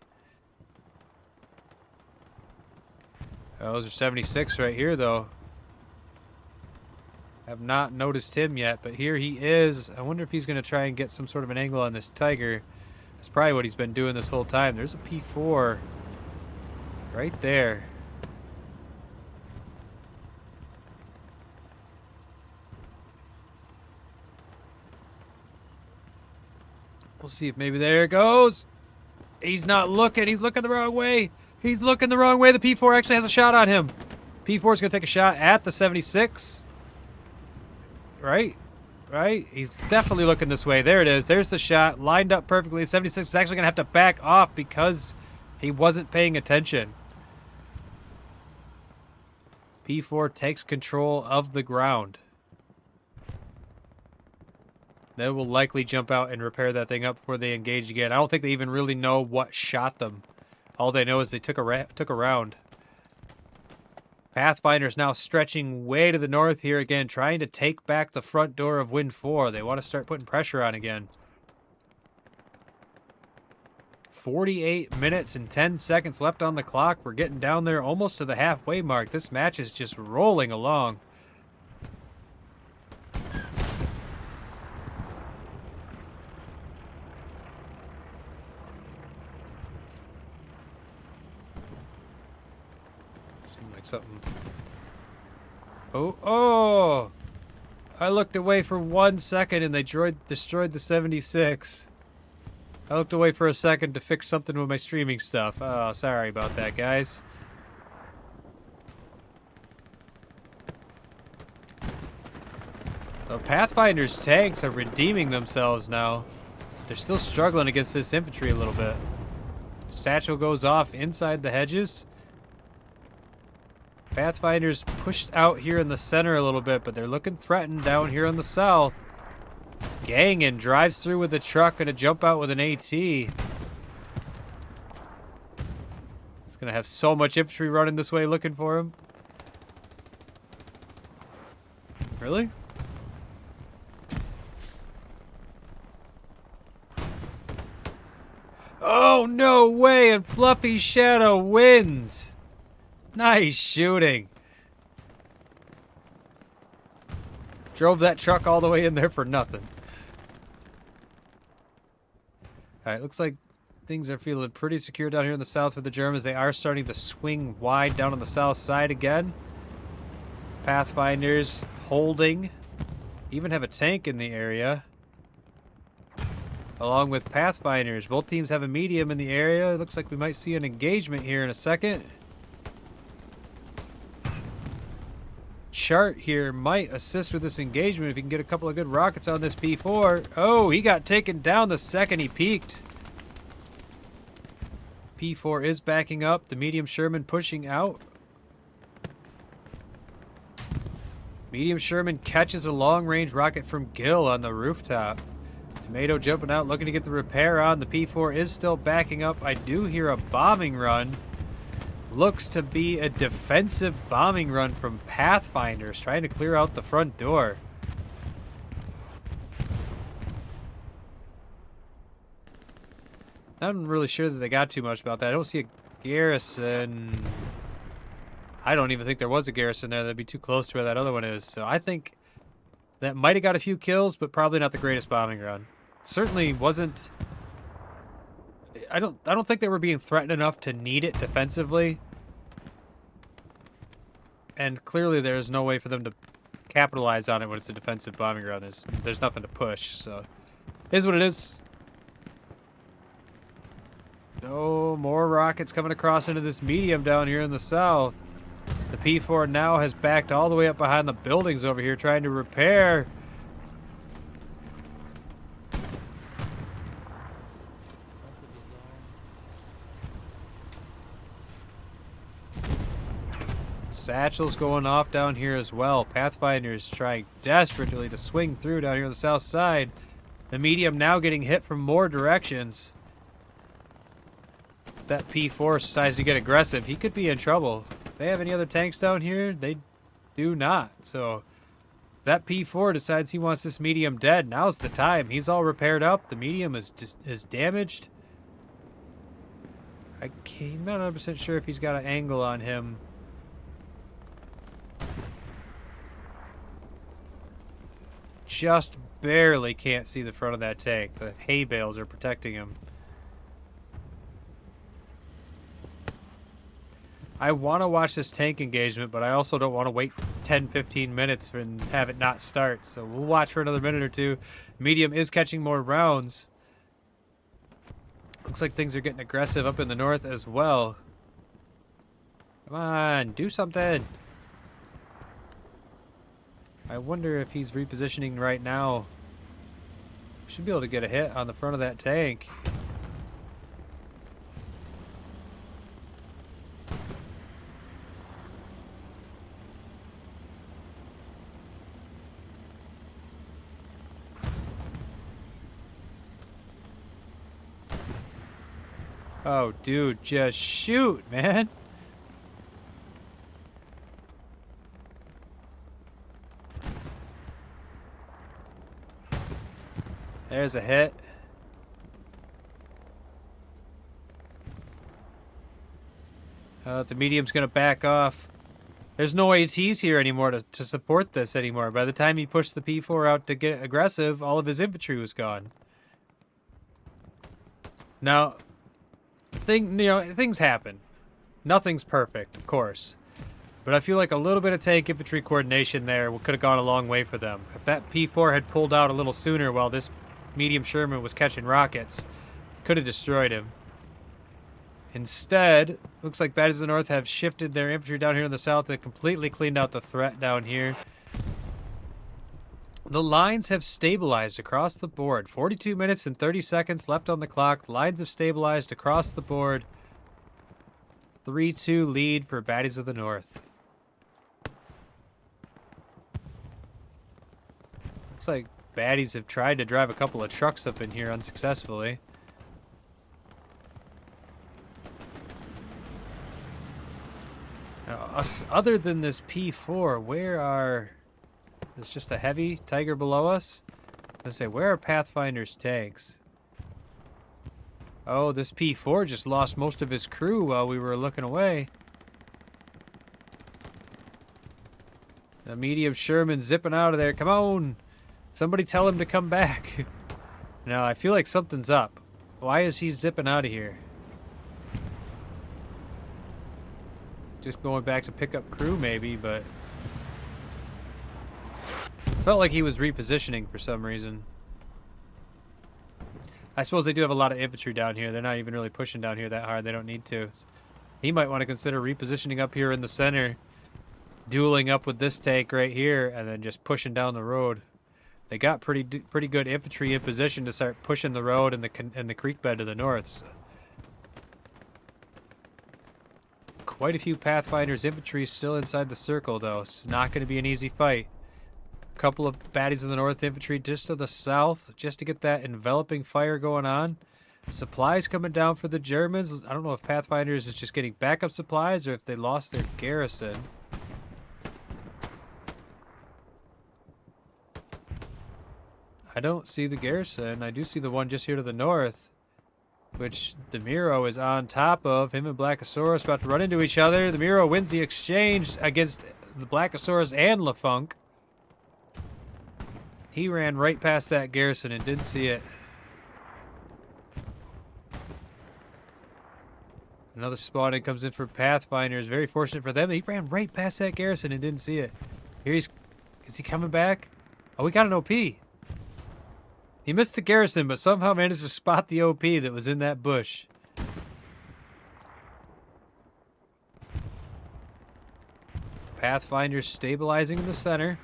Oh, those are 76 right here, though. Have not noticed him yet, but here he is. I wonder if he's going to try and get some sort of an angle on this Tiger. That's probably what he's been doing this whole time. There's a P4 right there. We'll see if maybe there it goes. He's not looking. He's looking the wrong way. He's looking the wrong way. The P4 actually has a shot on him. P4 is going to take a shot at the 76. Right? Right? He's definitely looking this way. There it is. There's the shot. Lined up perfectly. 76 is actually going to have to back off because he wasn't paying attention. P4 takes control of the ground. They will likely jump out and repair that thing up before they engage again. I don't think they even really know what shot them. All they know is they took a round. Pathfinders now stretching way to the north here again, trying to take back the front door of Win 4. They want to start putting pressure on again. 48 minutes and 10 seconds left on the clock. We're getting down there almost to the halfway mark. This match is just rolling along. Something. Oh! I looked away for 1 second and they destroyed the 76. I looked away for a second to fix something with my streaming stuff. Oh, sorry about that, guys. The Pathfinder's tanks are redeeming themselves now. they're still struggling against this infantry a little bit. Satchel goes off inside the hedges. Pathfinders pushed out here in the center a little bit, but they're looking threatened down here on the south. Gangan drives through with a truck and a jump out with an AT. He's gonna have so much infantry running this way looking for him. Really? Oh, no way! And Fluffy Shadow wins! Nice shooting. Drove that truck all the way in there for nothing. Alright, looks like things are feeling pretty secure down here in the south for the Germans. They are starting to swing wide down on the south side again. Pathfinders holding. Even have a tank in the area. Along with Pathfinders. Both teams have a medium in the area. It looks like we might see an engagement here in a second. Chart here might assist with this engagement if he can get a couple of good rockets on this P4. Oh, he got taken down the second he peeked. P4 is backing up. The medium Sherman pushing out. Medium Sherman catches a long-range rocket from Gill on the rooftop. Tomato jumping out, looking to get the repair on. The P4 is still backing up. I do hear a bombing run. Looks to be a defensive bombing run from Pathfinders, trying to clear out the front door. Not really sure that they got too much about that. I don't see a garrison. I don't even think there was a garrison there. That'd be too close to where that other one is. So I think that might have got a few kills, but probably not the greatest bombing run. Certainly wasn't. I don't think they were being threatened enough to need it defensively. And clearly there's no way for them to capitalize on it when it's a defensive bombing run. There's nothing to push, so it is what it is. Oh, more rockets coming across into this medium down here in the south. The P4 now has backed all the way up behind the buildings over here trying to repair. Satchel's going off down here as well. Pathfinders trying desperately to swing through down here on the south side. The medium now getting hit from more directions. That P4 decides to get aggressive. He could be in trouble. If they have any other tanks down here, they do not. So that P4 decides he wants this medium dead. Now's the time. He's all repaired up. The medium is damaged. I'm not 100% sure if he's got an angle on him. Just barely can't see the front of that tank. The hay bales are protecting him. I want to watch this tank engagement, but I also don't want to wait 10-15 minutes and have it not start. So we'll watch for another minute or two. Medium is catching more rounds. Looks like things are getting aggressive up in the north as well. Come on, do something. I wonder if he's repositioning right now. Should be able to get a hit on the front of that tank. Oh, dude, just shoot, man. There's a hit. The medium's going to back off. There's no ATs here anymore to support this anymore. By the time he pushed the P4 out to get aggressive, all of his infantry was gone. Now, things happen. Nothing's perfect, of course. But I feel like a little bit of tank infantry coordination there could have gone a long way for them. If that P4 had pulled out a little sooner while this medium Sherman was catching rockets, could have destroyed him. Instead, looks like Badges of the North have shifted their infantry down here in the south. They completely cleaned out the threat down here. The lines have stabilized across the board. 42 minutes and 30 seconds left on the clock. The lines have stabilized across the board. 3-2 lead for Baddies of the North. Looks like Baddies have tried to drive a couple of trucks up in here unsuccessfully. Now, other than this P4, where are... There's just a heavy Tiger below us. Let's say, where are Pathfinder's tanks? Oh, this P4 just lost most of his crew while we were looking away. The medium Sherman zipping out of there. Come on! Somebody tell him to come back. Now, I feel like something's up. Why is he zipping out of here? Just going back to pick up crew, maybe, but... Felt like he was repositioning for some reason. I suppose they do have a lot of infantry down here. They're not even really pushing down here that hard. They don't need to. He might want to consider repositioning up here in the center, dueling up with this tank right here, and then just pushing down the road. They got pretty good infantry in position to start pushing the road and the creek bed to the north. So. Quite a few Pathfinders infantry still inside the circle, though. It's not going to be an easy fight. Couple of Baddies of the North infantry just to the south, just to get that enveloping fire going on. Supplies coming down for the Germans. I don't know if Pathfinders is just getting backup supplies or if they lost their garrison. I don't see the garrison. I do see the one just here to the north, which the Miro is on top of. Him and Blackosaurus about to run into each other. The Miro wins the exchange against the Blackosaurus and LaFunk. He ran right past that garrison and didn't see it. Another spawn in comes in for Pathfinders. Very fortunate for them. He ran right past that garrison and didn't see it. Here is he coming back? Oh, we got an OP. He missed the garrison, but somehow managed to spot the OP that was in that bush. Pathfinders stabilizing in the center.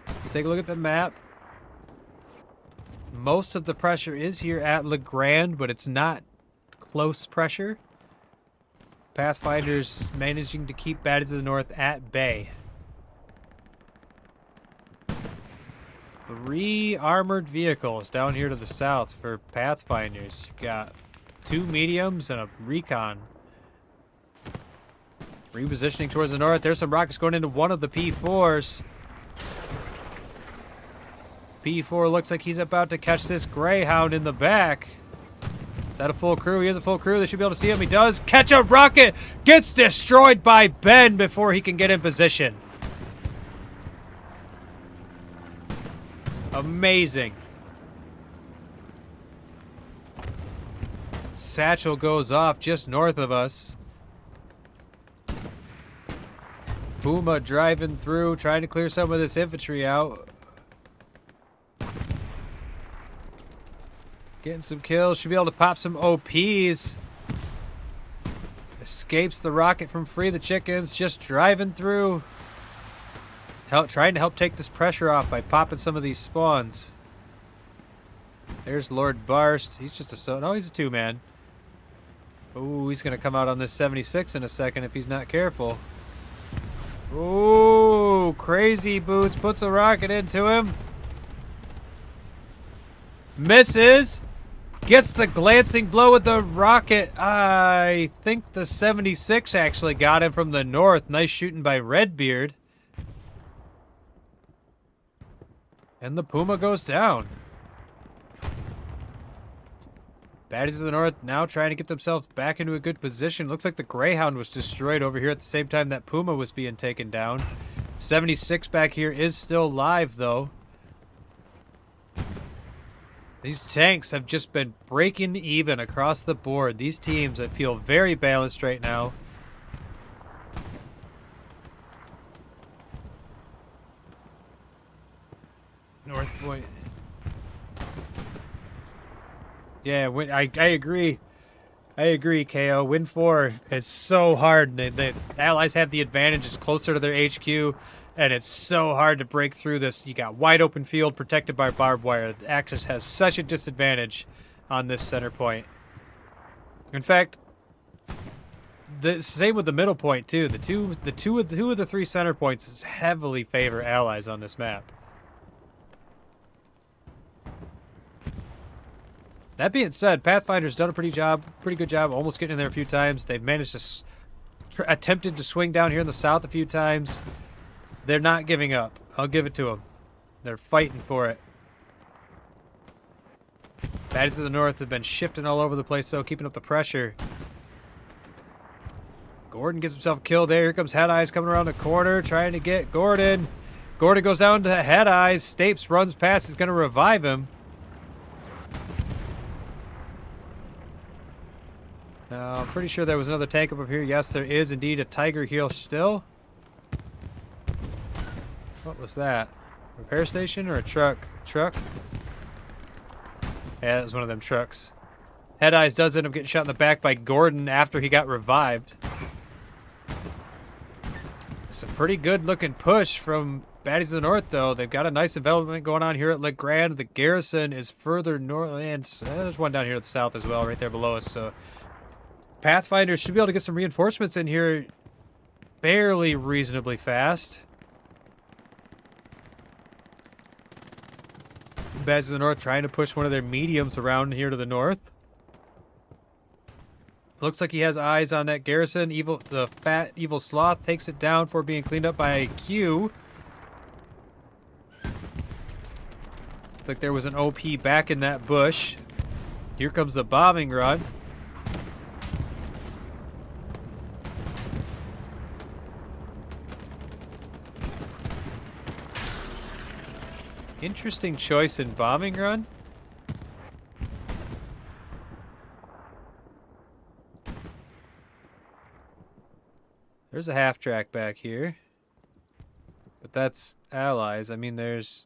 Let's take a look at the map. Most of the pressure is here at LeGrand, but it's not close pressure. Pathfinders managing to keep Baddies of the North at bay. 3 armored vehicles down here to the south for Pathfinders. You've got 2 mediums and a recon. Repositioning towards the north. There's some rockets going into one of the P4s. P4 looks like he's about to catch this Greyhound in the back. Is that a full crew? He has a full crew. They should be able to see him. He does. Catch a rocket. Gets destroyed by Ben before he can get in position. Amazing. Satchel goes off just north of us. Puma driving through, trying to clear some of this infantry out. Getting some kills. Should be able to pop some OPs. Escapes the rocket from Free the Chickens. Just driving through. Trying to help take this pressure off by popping some of these spawns. There's Lord Barst. He's just a... No, he's a 2-man. Oh, he's going to come out on this 76 in a second if he's not careful. Ooh, Crazy Boots puts a rocket into him. Misses. Gets the glancing blow with the rocket. I think the 76 actually got him from the north. Nice shooting by Redbeard. And the Puma goes down. Baddies of the North now trying to get themselves back into a good position. Looks like the Greyhound was destroyed over here at the same time that Puma was being taken down. 76 back here is still live, though. These tanks have just been breaking even across the board. These teams, I feel, very balanced right now. North Point. Yeah, I agree. I agree, KO. Win 4 is so hard. The Allies have the advantage. It's closer to their HQ. And it's so hard to break through this. You got wide open field protected by barbed wire. The Axis has such a disadvantage on this center point. In fact, the same with the middle point too. Two of the three center points heavily favor allies on this map. That being said, Pathfinder's done a pretty good job, almost getting in there a few times. They've managed to attempted to swing down here in the south a few times. They're not giving up. I'll give it to them. They're fighting for it. Baddies of the North have been shifting all over the place, though, keeping up the pressure. Gordon gets himself killed there. Here comes Head Eyes coming around the corner, trying to get Gordon. Gordon goes down to Head Eyes. Stapes runs past. He's going to revive him. Now, I'm pretty sure there was another tank up here. Yes, there is indeed a Tiger here still. What was that? Repair station or a truck? Truck? Yeah, that was one of them trucks. Head Eyes does end up getting shot in the back by Gordon after he got revived. It's a pretty good looking push from Baddies of the North, though. They've got a nice development going on here at Legrand. The garrison is further north, and there's one down here to the south as well, right there below us. So Pathfinders should be able to get some reinforcements in here fairly reasonably fast. Baddies of the North trying to push one of their mediums around here to the north. Looks like he has eyes on that garrison. The fat evil sloth takes it down for being cleaned up by Q. Looks like there was an OP back in that bush. Here comes the bombing run. Interesting choice in bombing run. There's a half track back here. But that's allies. I mean, there's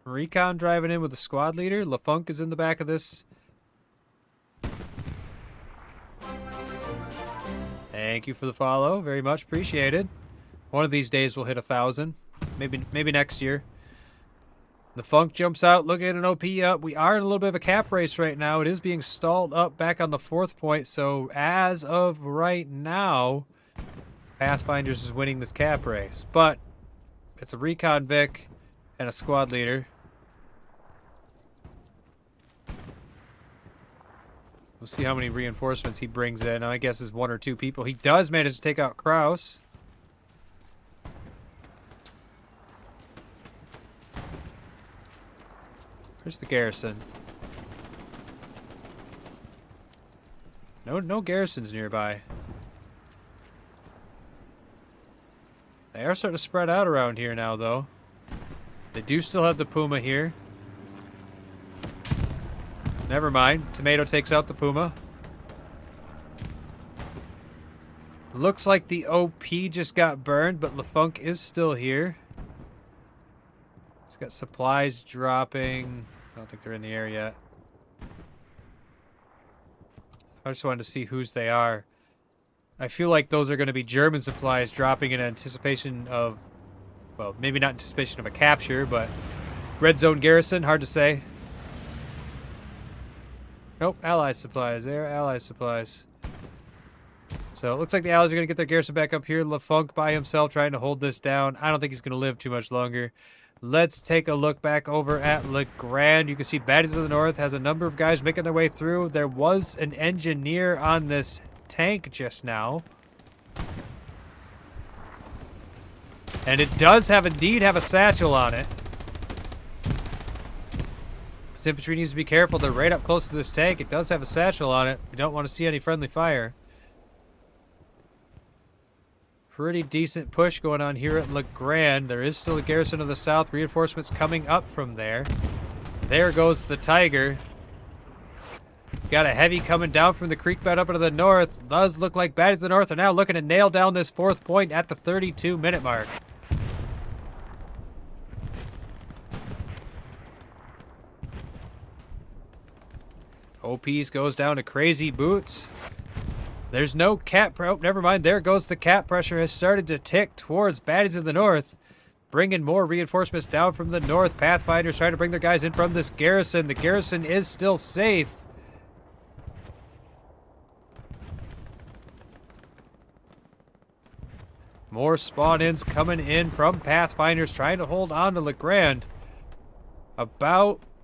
Recon driving in with the squad leader. LaFunk is in the back of this. Thank you for the follow. Very much appreciated. One of these days we'll hit 1,000. Maybe next year. The Funk jumps out, looking at an OP up. We are in a little bit of a cap race right now. It is being stalled up back on the 4th point. So as of right now, Pathfinders is winning this cap race. But it's a Recon Vic and a squad leader. We'll see how many reinforcements he brings in. I guess it's 1 or 2 people. He does manage to take out Kraus. Where's the garrison? No garrisons nearby. They are starting to spread out around here now, though. They do still have the Puma here. Never mind. Tomato takes out the Puma. Looks like the OP just got burned, but LaFunk is still here. He's got supplies dropping. I don't think they're in the air yet. I just wanted to see whose they are. I feel like those are going to be German supplies dropping in anticipation of, well, maybe not anticipation of a capture, but red zone garrison, hard to say. Nope, Allies supplies. They're Allies supplies. So it looks like the Allies are going to get their garrison back up here. LaFunk by himself trying to hold this down. I don't think he's going to live too much longer. Let's take a look back over at Legrand. You can see Baddies of the North has a number of guys making their way through. There was an engineer on this tank just now. And it does indeed have a satchel on it. This infantry needs to be careful. They're right up close to this tank. It does have a satchel on it. We don't want to see any friendly fire. Pretty decent push going on here at Legrand. There is still a garrison to the south. Reinforcements coming up from there. There goes the Tiger. Got a heavy coming down from the creek bed up into the north. Does look like Baddies of the North are now looking to nail down this 4th point at the 32-minute mark. OPs goes down to Crazy Boots. There's no cap. Oh, never mind. There goes the cap. Pressure has started to tick towards baddies of the north, bringing more reinforcements down from the north. Pathfinders trying to bring their guys in from this garrison. The garrison is still safe. More spawn-ins coming in from Pathfinders trying to hold on to LeGrand.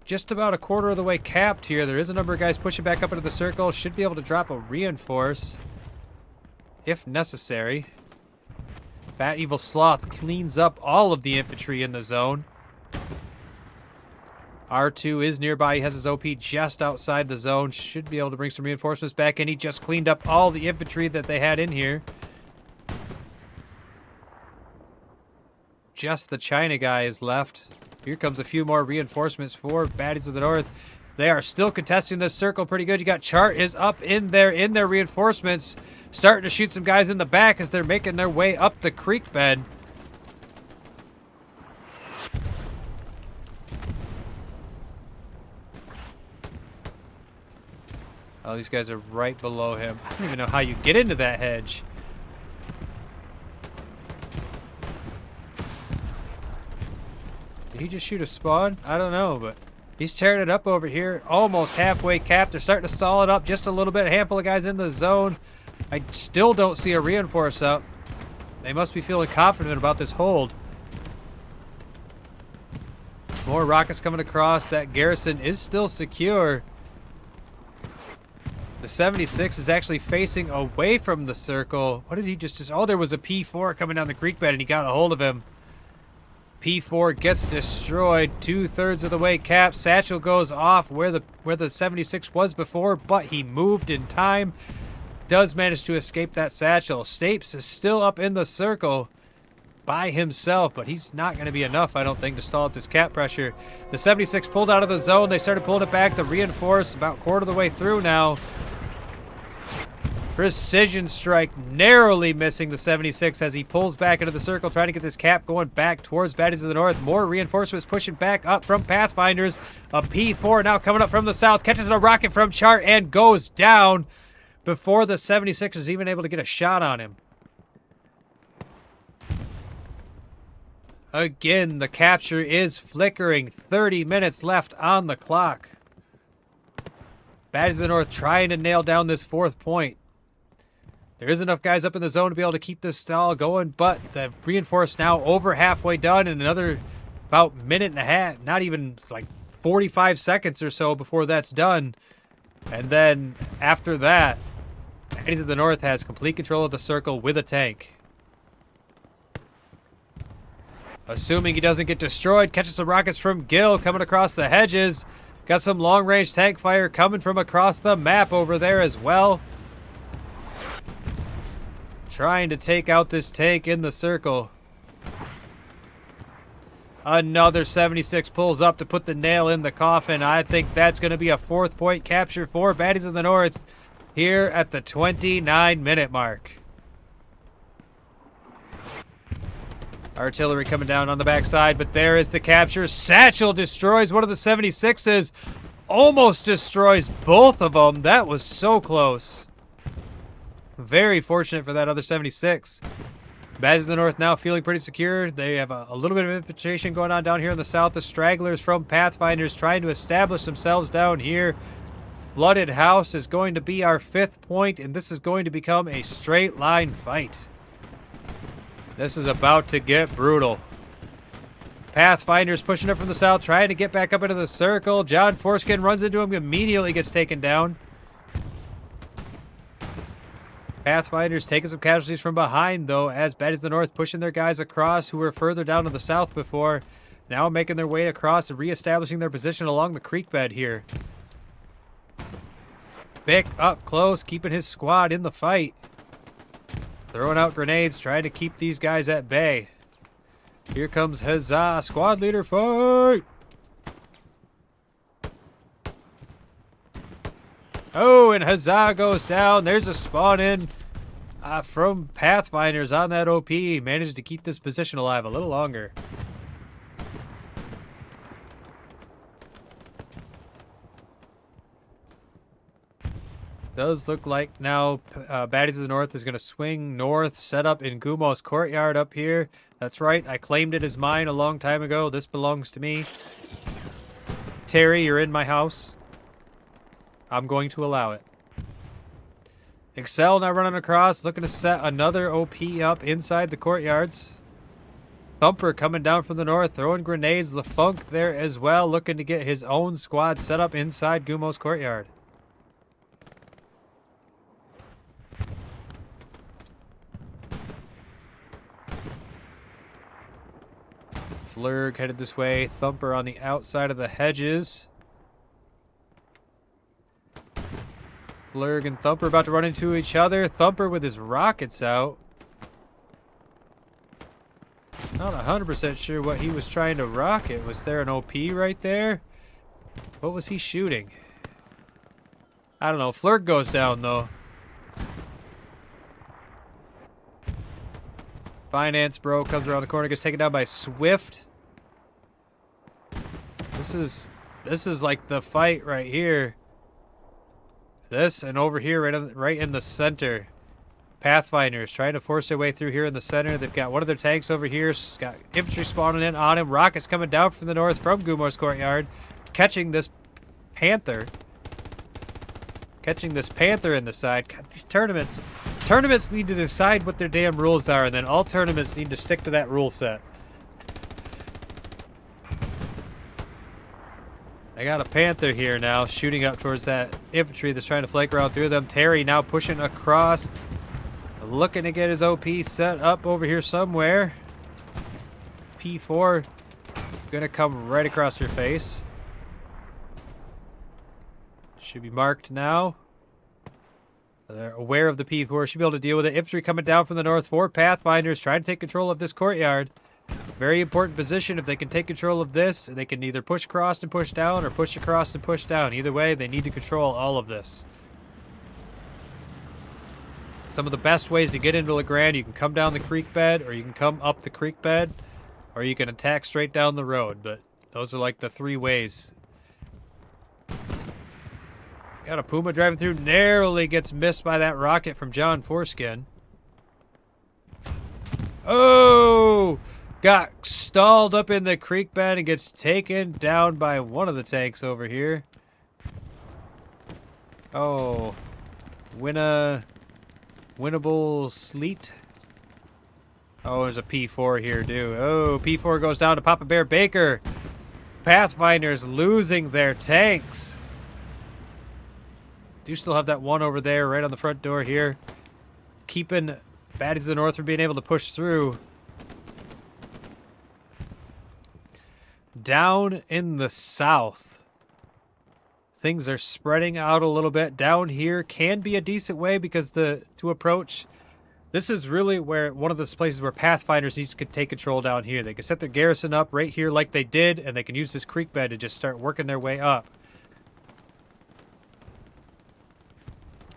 Just about a quarter of the way capped here. There is a number of guys pushing back up into the circle. Should be able to drop a reinforce if necessary. Fat Evil Sloth cleans up all of the infantry in the zone. R2 is nearby. He has his OP just outside the zone. Should be able to bring some reinforcements back in. He just cleaned up all the infantry that they had in here. Just the China guy is left. Here comes a few more reinforcements for baddies of the north. They are still contesting this circle pretty good. You got Chart is up in their reinforcements, starting to shoot some guys in the back as they're making their way up the creek bed. Oh, these guys are right below him. I don't even know how you get into that hedge. Did he just shoot a spawn? I don't know, but he's tearing it up over here. Almost halfway capped. They're starting to stall it up just a little bit. A handful of guys in the zone. I still don't see a reinforce up. They must be feeling confident about this hold. More rockets coming across. That garrison is still secure. The 76 is actually facing away from the circle. What did he just... Oh, there was a P4 coming down the creek bed and he got a hold of him. P4 gets destroyed, 2/3 of the way capped. Satchel goes off where the 76 was before, but he moved in time. Does manage to escape that satchel. Stapes is still up in the circle by himself, but he's not going to be enough, I don't think, to stall up this cap pressure. The 76 pulled out of the zone. They started pulling it back. The reinforce about quarter of the way through now. Precision strike narrowly missing the 76 as he pulls back into the circle, trying to get this cap going back towards baddies of the north. More reinforcements pushing back up from Pathfinders. A P4 now coming up from the south, catches a rocket from Chart and goes down before the 76 is even able to get a shot on him. Again, the capture is flickering. 30 minutes left on the clock. Baddies of the north trying to nail down this 4th point. There is enough guys up in the zone to be able to keep this stall going, but the reinforce now over halfway done and another about minute and a half, not even, it's like 45 seconds or so before that's done. And then after that, Baddies of the North has complete control of the circle with a tank. Assuming he doesn't get destroyed, catches some rockets from Gil coming across the hedges. Got some long-range tank fire coming from across the map over there as well. Trying to take out this tank in the circle. Another 76 pulls up to put the nail in the coffin. I think that's going to be a 4th point capture for Baddies of the North here at the 29-minute mark. Artillery coming down on the backside, but there is the capture. Satchel destroys one of the 76s. Almost destroys both of them. That was so close. Very fortunate for that other 76. Baddies of the North now feeling pretty secure. They have a little bit of infiltration going on down here in the south. The stragglers from Pathfinders trying to establish themselves down here. Flooded House is going to be our 5th point, and this is going to become a straight line fight. This is about to get brutal. Pathfinders pushing up from the south, trying to get back up into the circle. John Foreskin runs into him, immediately gets taken down. Pathfinders taking some casualties from behind, though, as Baddies of the North pushing their guys across who were further down to the south before. Now making their way across and reestablishing their position along the creek bed here. Vic up close, keeping his squad in the fight. Throwing out grenades, trying to keep these guys at bay. Here comes Huzzah, squad leader fight! Oh, and Huzzah goes down. There's a spawn in from Pathfinders on that OP. Managed to keep this position alive a little longer. Does look like now Baddies of the North is going to swing north, set up in Gumo's courtyard up here. That's right, I claimed it as mine a long time ago. This belongs to me. Terry, you're in my house. I'm going to allow it. Excel now running across, looking to set another OP up inside the courtyards. Thumper coming down from the north, throwing grenades. LaFunk there as well, looking to get his own squad set up inside Gumo's courtyard. Flurg headed this way. Thumper on the outside of the hedges. Flurg and Thumper about to run into each other. Thumper with his rockets out. Not 100% sure what he was trying to rocket. Was there an OP right there? What was he shooting? I don't know. Flurg goes down though. Finance bro comes around the corner, gets taken down by Swift. This is like the fight right here. This and over here right in the center. Pathfinders trying to force their way through here in the center. They've got one of their tanks over here. Got infantry spawning in on him. Rockets coming down from the north from Gumo's courtyard. Catching this Panther. Catching this Panther in the side. God, these tournaments. Tournaments need to decide what their damn rules are, and then all tournaments need to stick to that rule set. I got a Panther here now, shooting up towards that infantry that's trying to flank around through them. Terry now pushing across, looking to get his OP set up over here somewhere. P4 gonna come right across your face. Should be marked now. They're aware of the P4. Should be able to deal with it. Infantry coming down from the north for Pathfinders, trying to take control of this courtyard. Very important position. If they can take control of this, they can either push across and push down or push across and push down. Either way, they need to control all of this. Some of the best ways to get into LeGrand, you can come down the creek bed, or you can come up the creek bed, or you can attack straight down the road. But those are like the three ways. Got a Puma driving through, narrowly gets missed by that rocket from John Foreskin. Oh! Got stalled up in the creek bed and gets taken down by one of the tanks over here. Oh. Winnable Sleet. Oh, there's a P4 here, too. Oh, P4 goes down to Papa Bear Baker. Pathfinders losing their tanks. Do still have that one over there right on the front door here. Keeping Baddies of the North from being able to push through. Down in the south, things are spreading out a little bit. Down here can be a decent way because to approach. This is really where one of those places where Pathfinders needs to take control down here. They can set their garrison up right here like they did, and they can use this creek bed to just start working their way up.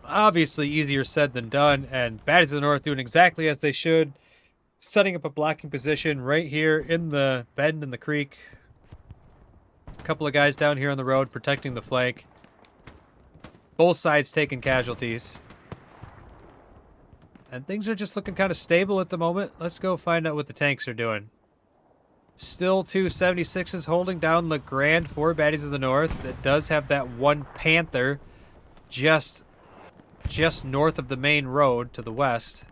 Obviously easier said than done, and Baddies of the North doing exactly as they should. Setting up a blocking position right here in the bend in the creek. A couple of guys down here on the road protecting the flank. Both sides taking casualties. And things are just looking kind of stable at the moment. Let's go find out what the tanks are doing. Still 276s holding down LeGrand for Baddies of the North. That does have that one Panther just north of the main road to the west.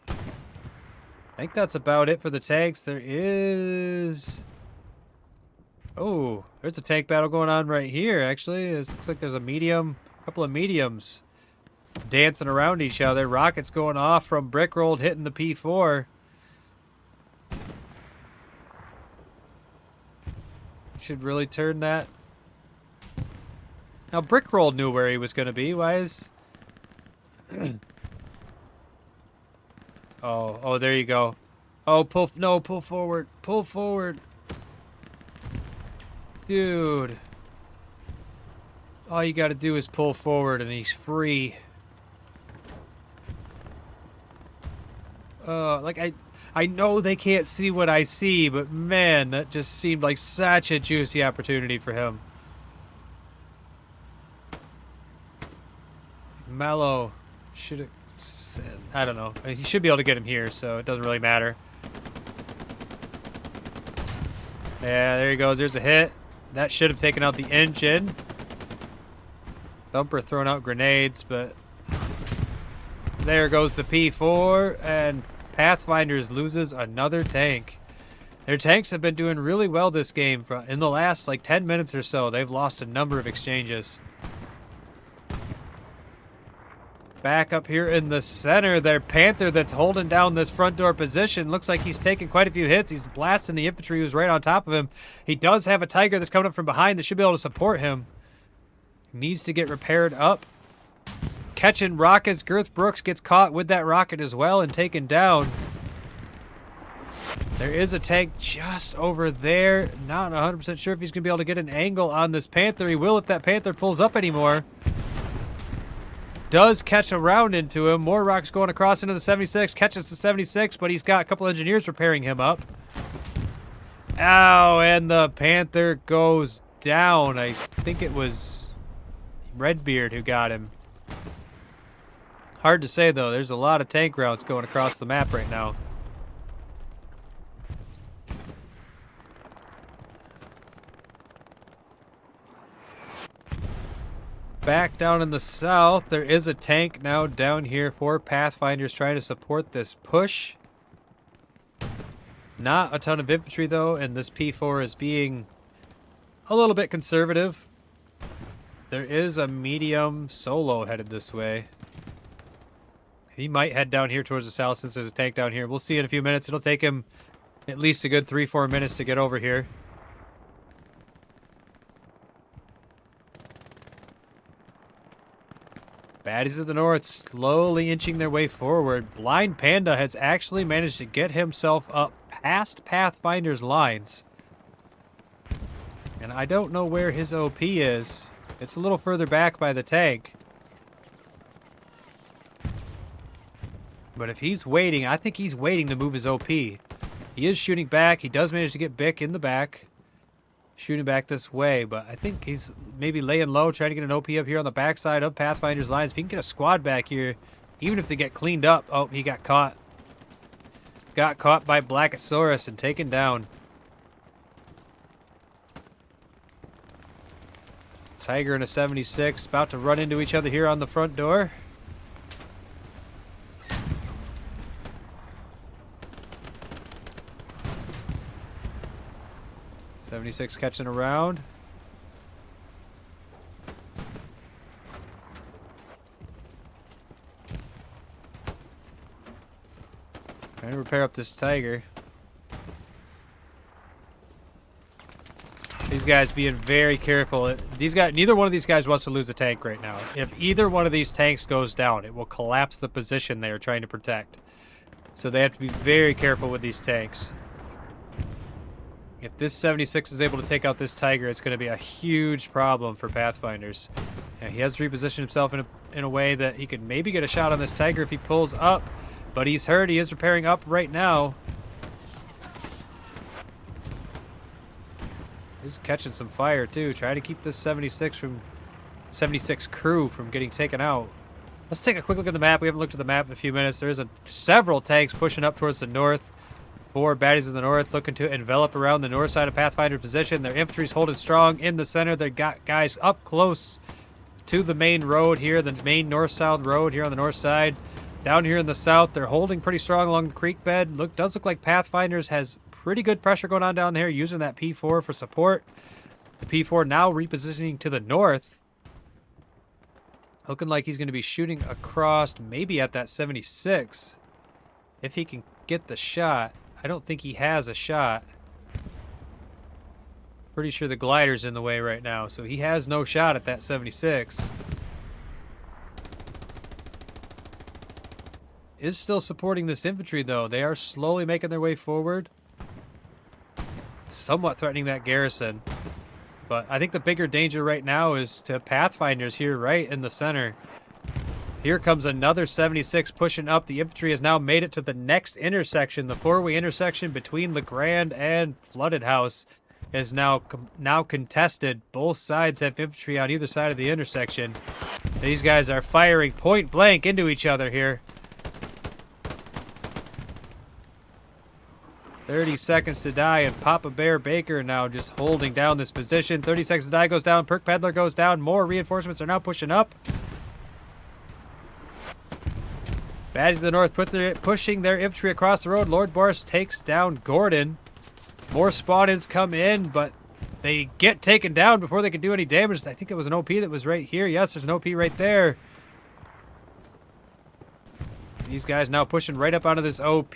I think that's about it for the tanks. There is... Oh, there's a tank battle going on right here, actually. It looks like there's a couple of mediums dancing around each other. Rockets going off from Brickrolled hitting the P4. Should really turn that. Now, Brickroll knew where he was going to be. Why is... oh, there you go. Oh, pull forward. Pull forward. Dude. All you got to do is pull forward and he's free. Like, I know they can't see what I see, but man, that just seemed like such a juicy opportunity for him. Mellow should have. I don't know. He should be able to get him here, so it doesn't really matter. Yeah, there he goes. There's a hit. That should have taken out the engine. Thumper throwing out grenades, but there goes the P4, and Pathfinders loses another tank. Their tanks have been doing really well this game. In the last, like, 10 minutes or so, they've lost a number of exchanges. Back up here in the center, their Panther that's holding down this front door position. Looks like he's taking quite a few hits. He's blasting the infantry who's right on top of him. He does have a Tiger that's coming up from behind that should be able to support him. Needs to get repaired up. Catching rockets. Girth Brooks gets caught with that rocket as well and taken down. There is a tank just over there. Not 100% sure if he's going to be able to get an angle on this Panther. He will if that Panther pulls up anymore. Does catch a round into him. More rocks going across into the 76. Catches the 76, but he's got a couple engineers repairing him up. Ow, and the Panther goes down. I think it was Redbeard who got him. Hard to say, though. There's a lot of tank rounds going across the map right now. Back down in the south, there is a tank now down here for Pathfinders trying to support this push. Not a ton of infantry, though, and this P4 is being a little bit conservative. There is a medium solo headed this way. He might head down here towards the south since there's a tank down here. We'll see in a few minutes. It'll take him at least a good 3-4 minutes to get over here. Baddies of the North slowly inching their way forward. Blind Panda has actually managed to get himself up past Pathfinder's lines. And I don't know where his OP is. It's a little further back by the tank. But if he's waiting, I think he's waiting to move his OP. He is shooting back. He does manage to get Bick in the back. Shooting back this way, but I think he's maybe laying low, trying to get an OP up here on the backside of Pathfinder's lines. If he can get a squad back here, even if they get cleaned up. Oh, he got caught. Got caught by Blackosaurus and taken down. Tiger and a 76 about to run into each other here on the front door. .76 catching a round. Trying to repair up this Tiger. These guys being very careful. These guys, neither one of these guys wants to lose a tank right now. If either one of these tanks goes down, it will collapse the position they are trying to protect. So they have to be very careful with these tanks. If this 76 is able to take out this Tiger, it's going to be a huge problem for Pathfinders. And he has to reposition himself in a way that he could maybe get a shot on this Tiger if he pulls up. But he's hurt. He is repairing up right now. He's catching some fire, too. Trying to keep this 76 crew from getting taken out. Let's take a quick look at the map. We haven't looked at the map in a few minutes. There's several tanks pushing up towards the north. 4 baddies of the north looking to envelop around the north side of Pathfinder's position. Their infantry's holding strong in the center. They got guys up close to the main road here, the main north-south road here on the north side. Down here in the south, they're holding pretty strong along the creek bed. Does look like Pathfinders has pretty good pressure going on down there, using that P4 for support. The P4 now repositioning to the north. Looking like he's going to be shooting across, maybe at that 76. If he can get the shot. I don't think he has a shot. Pretty sure the glider's in the way right now, so he has no shot at that 76. Is still supporting this infantry, though. They are slowly making their way forward. Somewhat threatening that garrison. But I think the bigger danger right now is to Pathfinders here right in the center. Here comes another 76 pushing up. The infantry has now made it to the next intersection. The four-way intersection between LeGrand and Flooded House is now contested. Both sides have infantry on either side of the intersection. These guys are firing point blank into each other here. 30 seconds to die, and Papa Bear Baker now just holding down this position. 30 seconds to die goes down. Perk Peddler goes down. More reinforcements are now pushing up. Badges of the North pushing their infantry across the road. Lord Boris takes down Gordon. More spawn-ins come in, but they get taken down before they can do any damage. I think it was an OP that was right here. Yes, there's an OP right there. These guys now pushing right up onto this OP.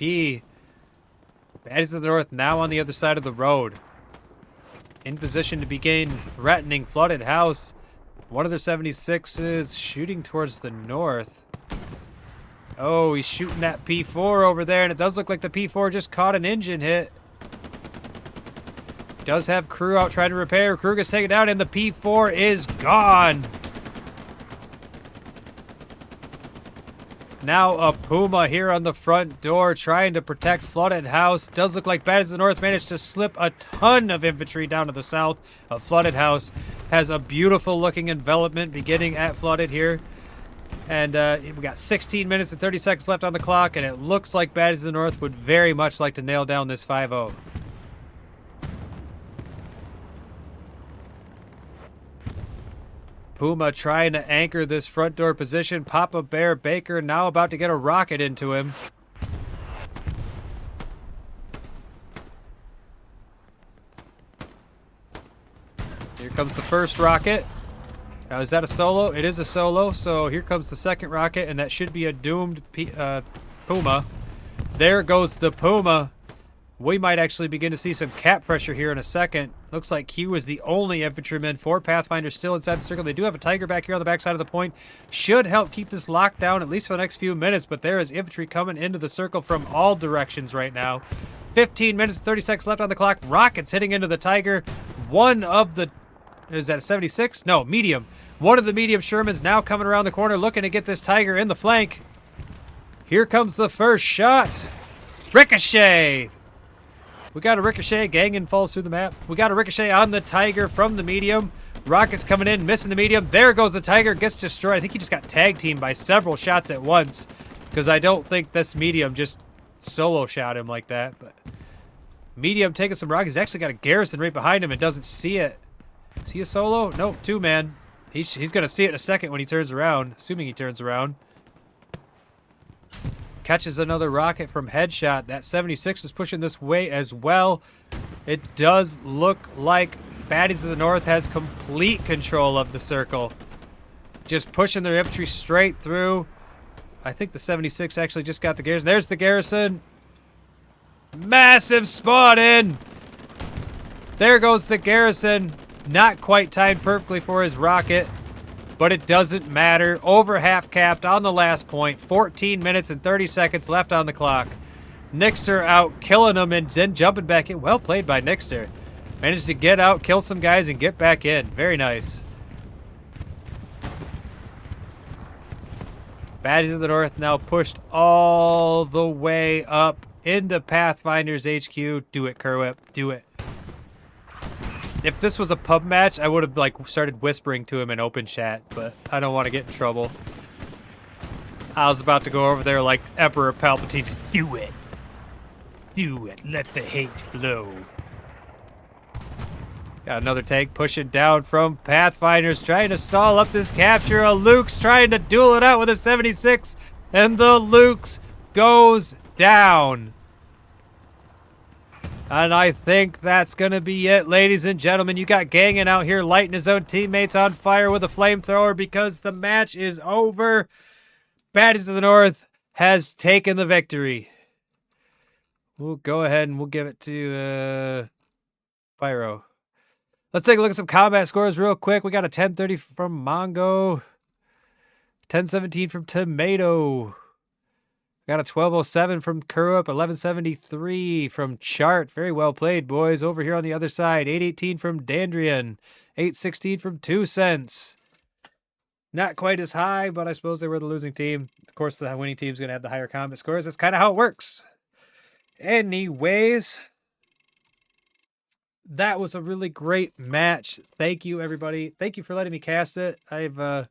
Badges of the North now on the other side of the road. In position to begin threatening Flooded House. One of their 76s shooting towards the north. Oh, he's shooting that P4 over there, and it does look like the P4 just caught an engine hit. Does have crew out trying to repair. Crew gets taken down, and the P4 is gone. Now a Puma here on the front door trying to protect Flooded House. Does look like Badges of the North managed to slip a ton of infantry down to the south of Flooded House. Has a beautiful looking envelopment beginning at Flooded here. And we got 16 minutes and 30 seconds left on the clock, and it looks like Badges of the North would very much like to nail down this 5-0. Puma trying to anchor this front door position. Papa Bear Baker now about to get a rocket into him. Here comes the first rocket. Now, is that a solo? It is a solo, so here comes the second rocket, and that should be a doomed Puma. There goes the Puma. We might actually begin to see some cap pressure here in a second. Looks like Q is the only infantryman for Pathfinders still inside the circle. They do have a Tiger back here on the backside of the point. Should help keep this locked down at least for the next few minutes, but there is infantry coming into the circle from all directions right now. 15 minutes and 30 seconds left on the clock. Rockets hitting into the Tiger. One of the... Is that a 76? No, medium. One of the medium Shermans now coming around the corner looking to get this Tiger in the flank. Here comes the first shot. Ricochet. We got a Ricochet. Gangan falls through the map. We got a Ricochet on the Tiger from the medium. Rockets coming in, missing the medium. There goes the Tiger. Gets destroyed. I think he just got tag teamed by several shots at once, because I don't think this medium just solo shot him like that. But medium taking some rockets. He's actually got a garrison right behind him and doesn't see it. Is he a solo? Nope, two-man. He's going to see it in a second when he turns around, assuming he turns around. Catches another rocket from Headshot. That 76 is pushing this way as well. It does look like Baddies of the North has complete control of the circle. Just pushing their infantry straight through. I think the 76 actually just got the garrison. There's the garrison. Massive spawn in. There goes the garrison. Not quite timed perfectly for his rocket, but it doesn't matter. Over half capped on the last point. 14 minutes and 30 seconds left on the clock. Nixter out, killing them and then jumping back in. Well played by Nixter. Managed to get out, kill some guys, and get back in. Very nice. Badges of the North now pushed all the way up into Pathfinders HQ. Do it, Kerwip. Do it. If this was a pub match, I would have started whispering to him in open chat, but I don't want to get in trouble. I was about to go over there like Emperor Palpatine. Just do it. Do it. Let the hate flow. Got another tank pushing down from Pathfinders, trying to stall up this capture. A Luke's trying to duel it out with a 76, and the Luke's goes down. And I think that's going to be it, ladies and gentlemen. You got Gangan out here lighting his own teammates on fire with a flamethrower because the match is over. Baddies of the North has taken the victory. We'll go ahead and we'll give it to Pyro. Let's take a look at some combat scores real quick. We got a 1030 from Mongo. 1017 from Tomato. Got a 1207 from Kurup, 1173 from Chart. Very well played, boys. Over here on the other side, 818 from Dandrian, 816 from 2 Cents. Not quite as high, but I suppose they were the losing team. Of course, the winning team's going to have the higher combat scores. That's kind of how it works. Anyways, that was a really great match. Thank you, everybody. Thank you for letting me cast it. I've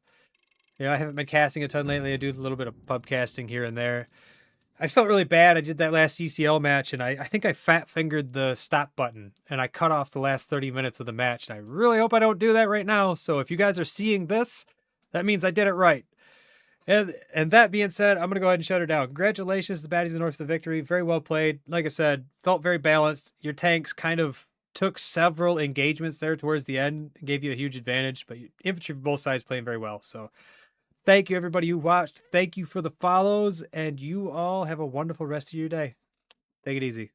You know, I haven't been casting a ton lately. I do a little bit of pub casting here and there. I felt really bad. I did that last CCL match, and I think I fat fingered the stop button, and I cut off the last 30 minutes of the match. And I really hope I don't do that right now. So if you guys are seeing this, that means I did it right. And that being said, I'm going to go ahead and shut her down. Congratulations to the Baddies of the North for the victory. Very well played. Like I said, felt very balanced. Your tanks kind of took several engagements there towards the end, gave you a huge advantage, but infantry from both sides playing very well. So thank you, everybody who watched. Thank you for the follows, and you all have a wonderful rest of your day. Take it easy.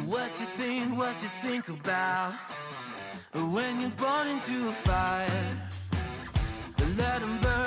What you think about when you're born into a fire? Let 'em burn.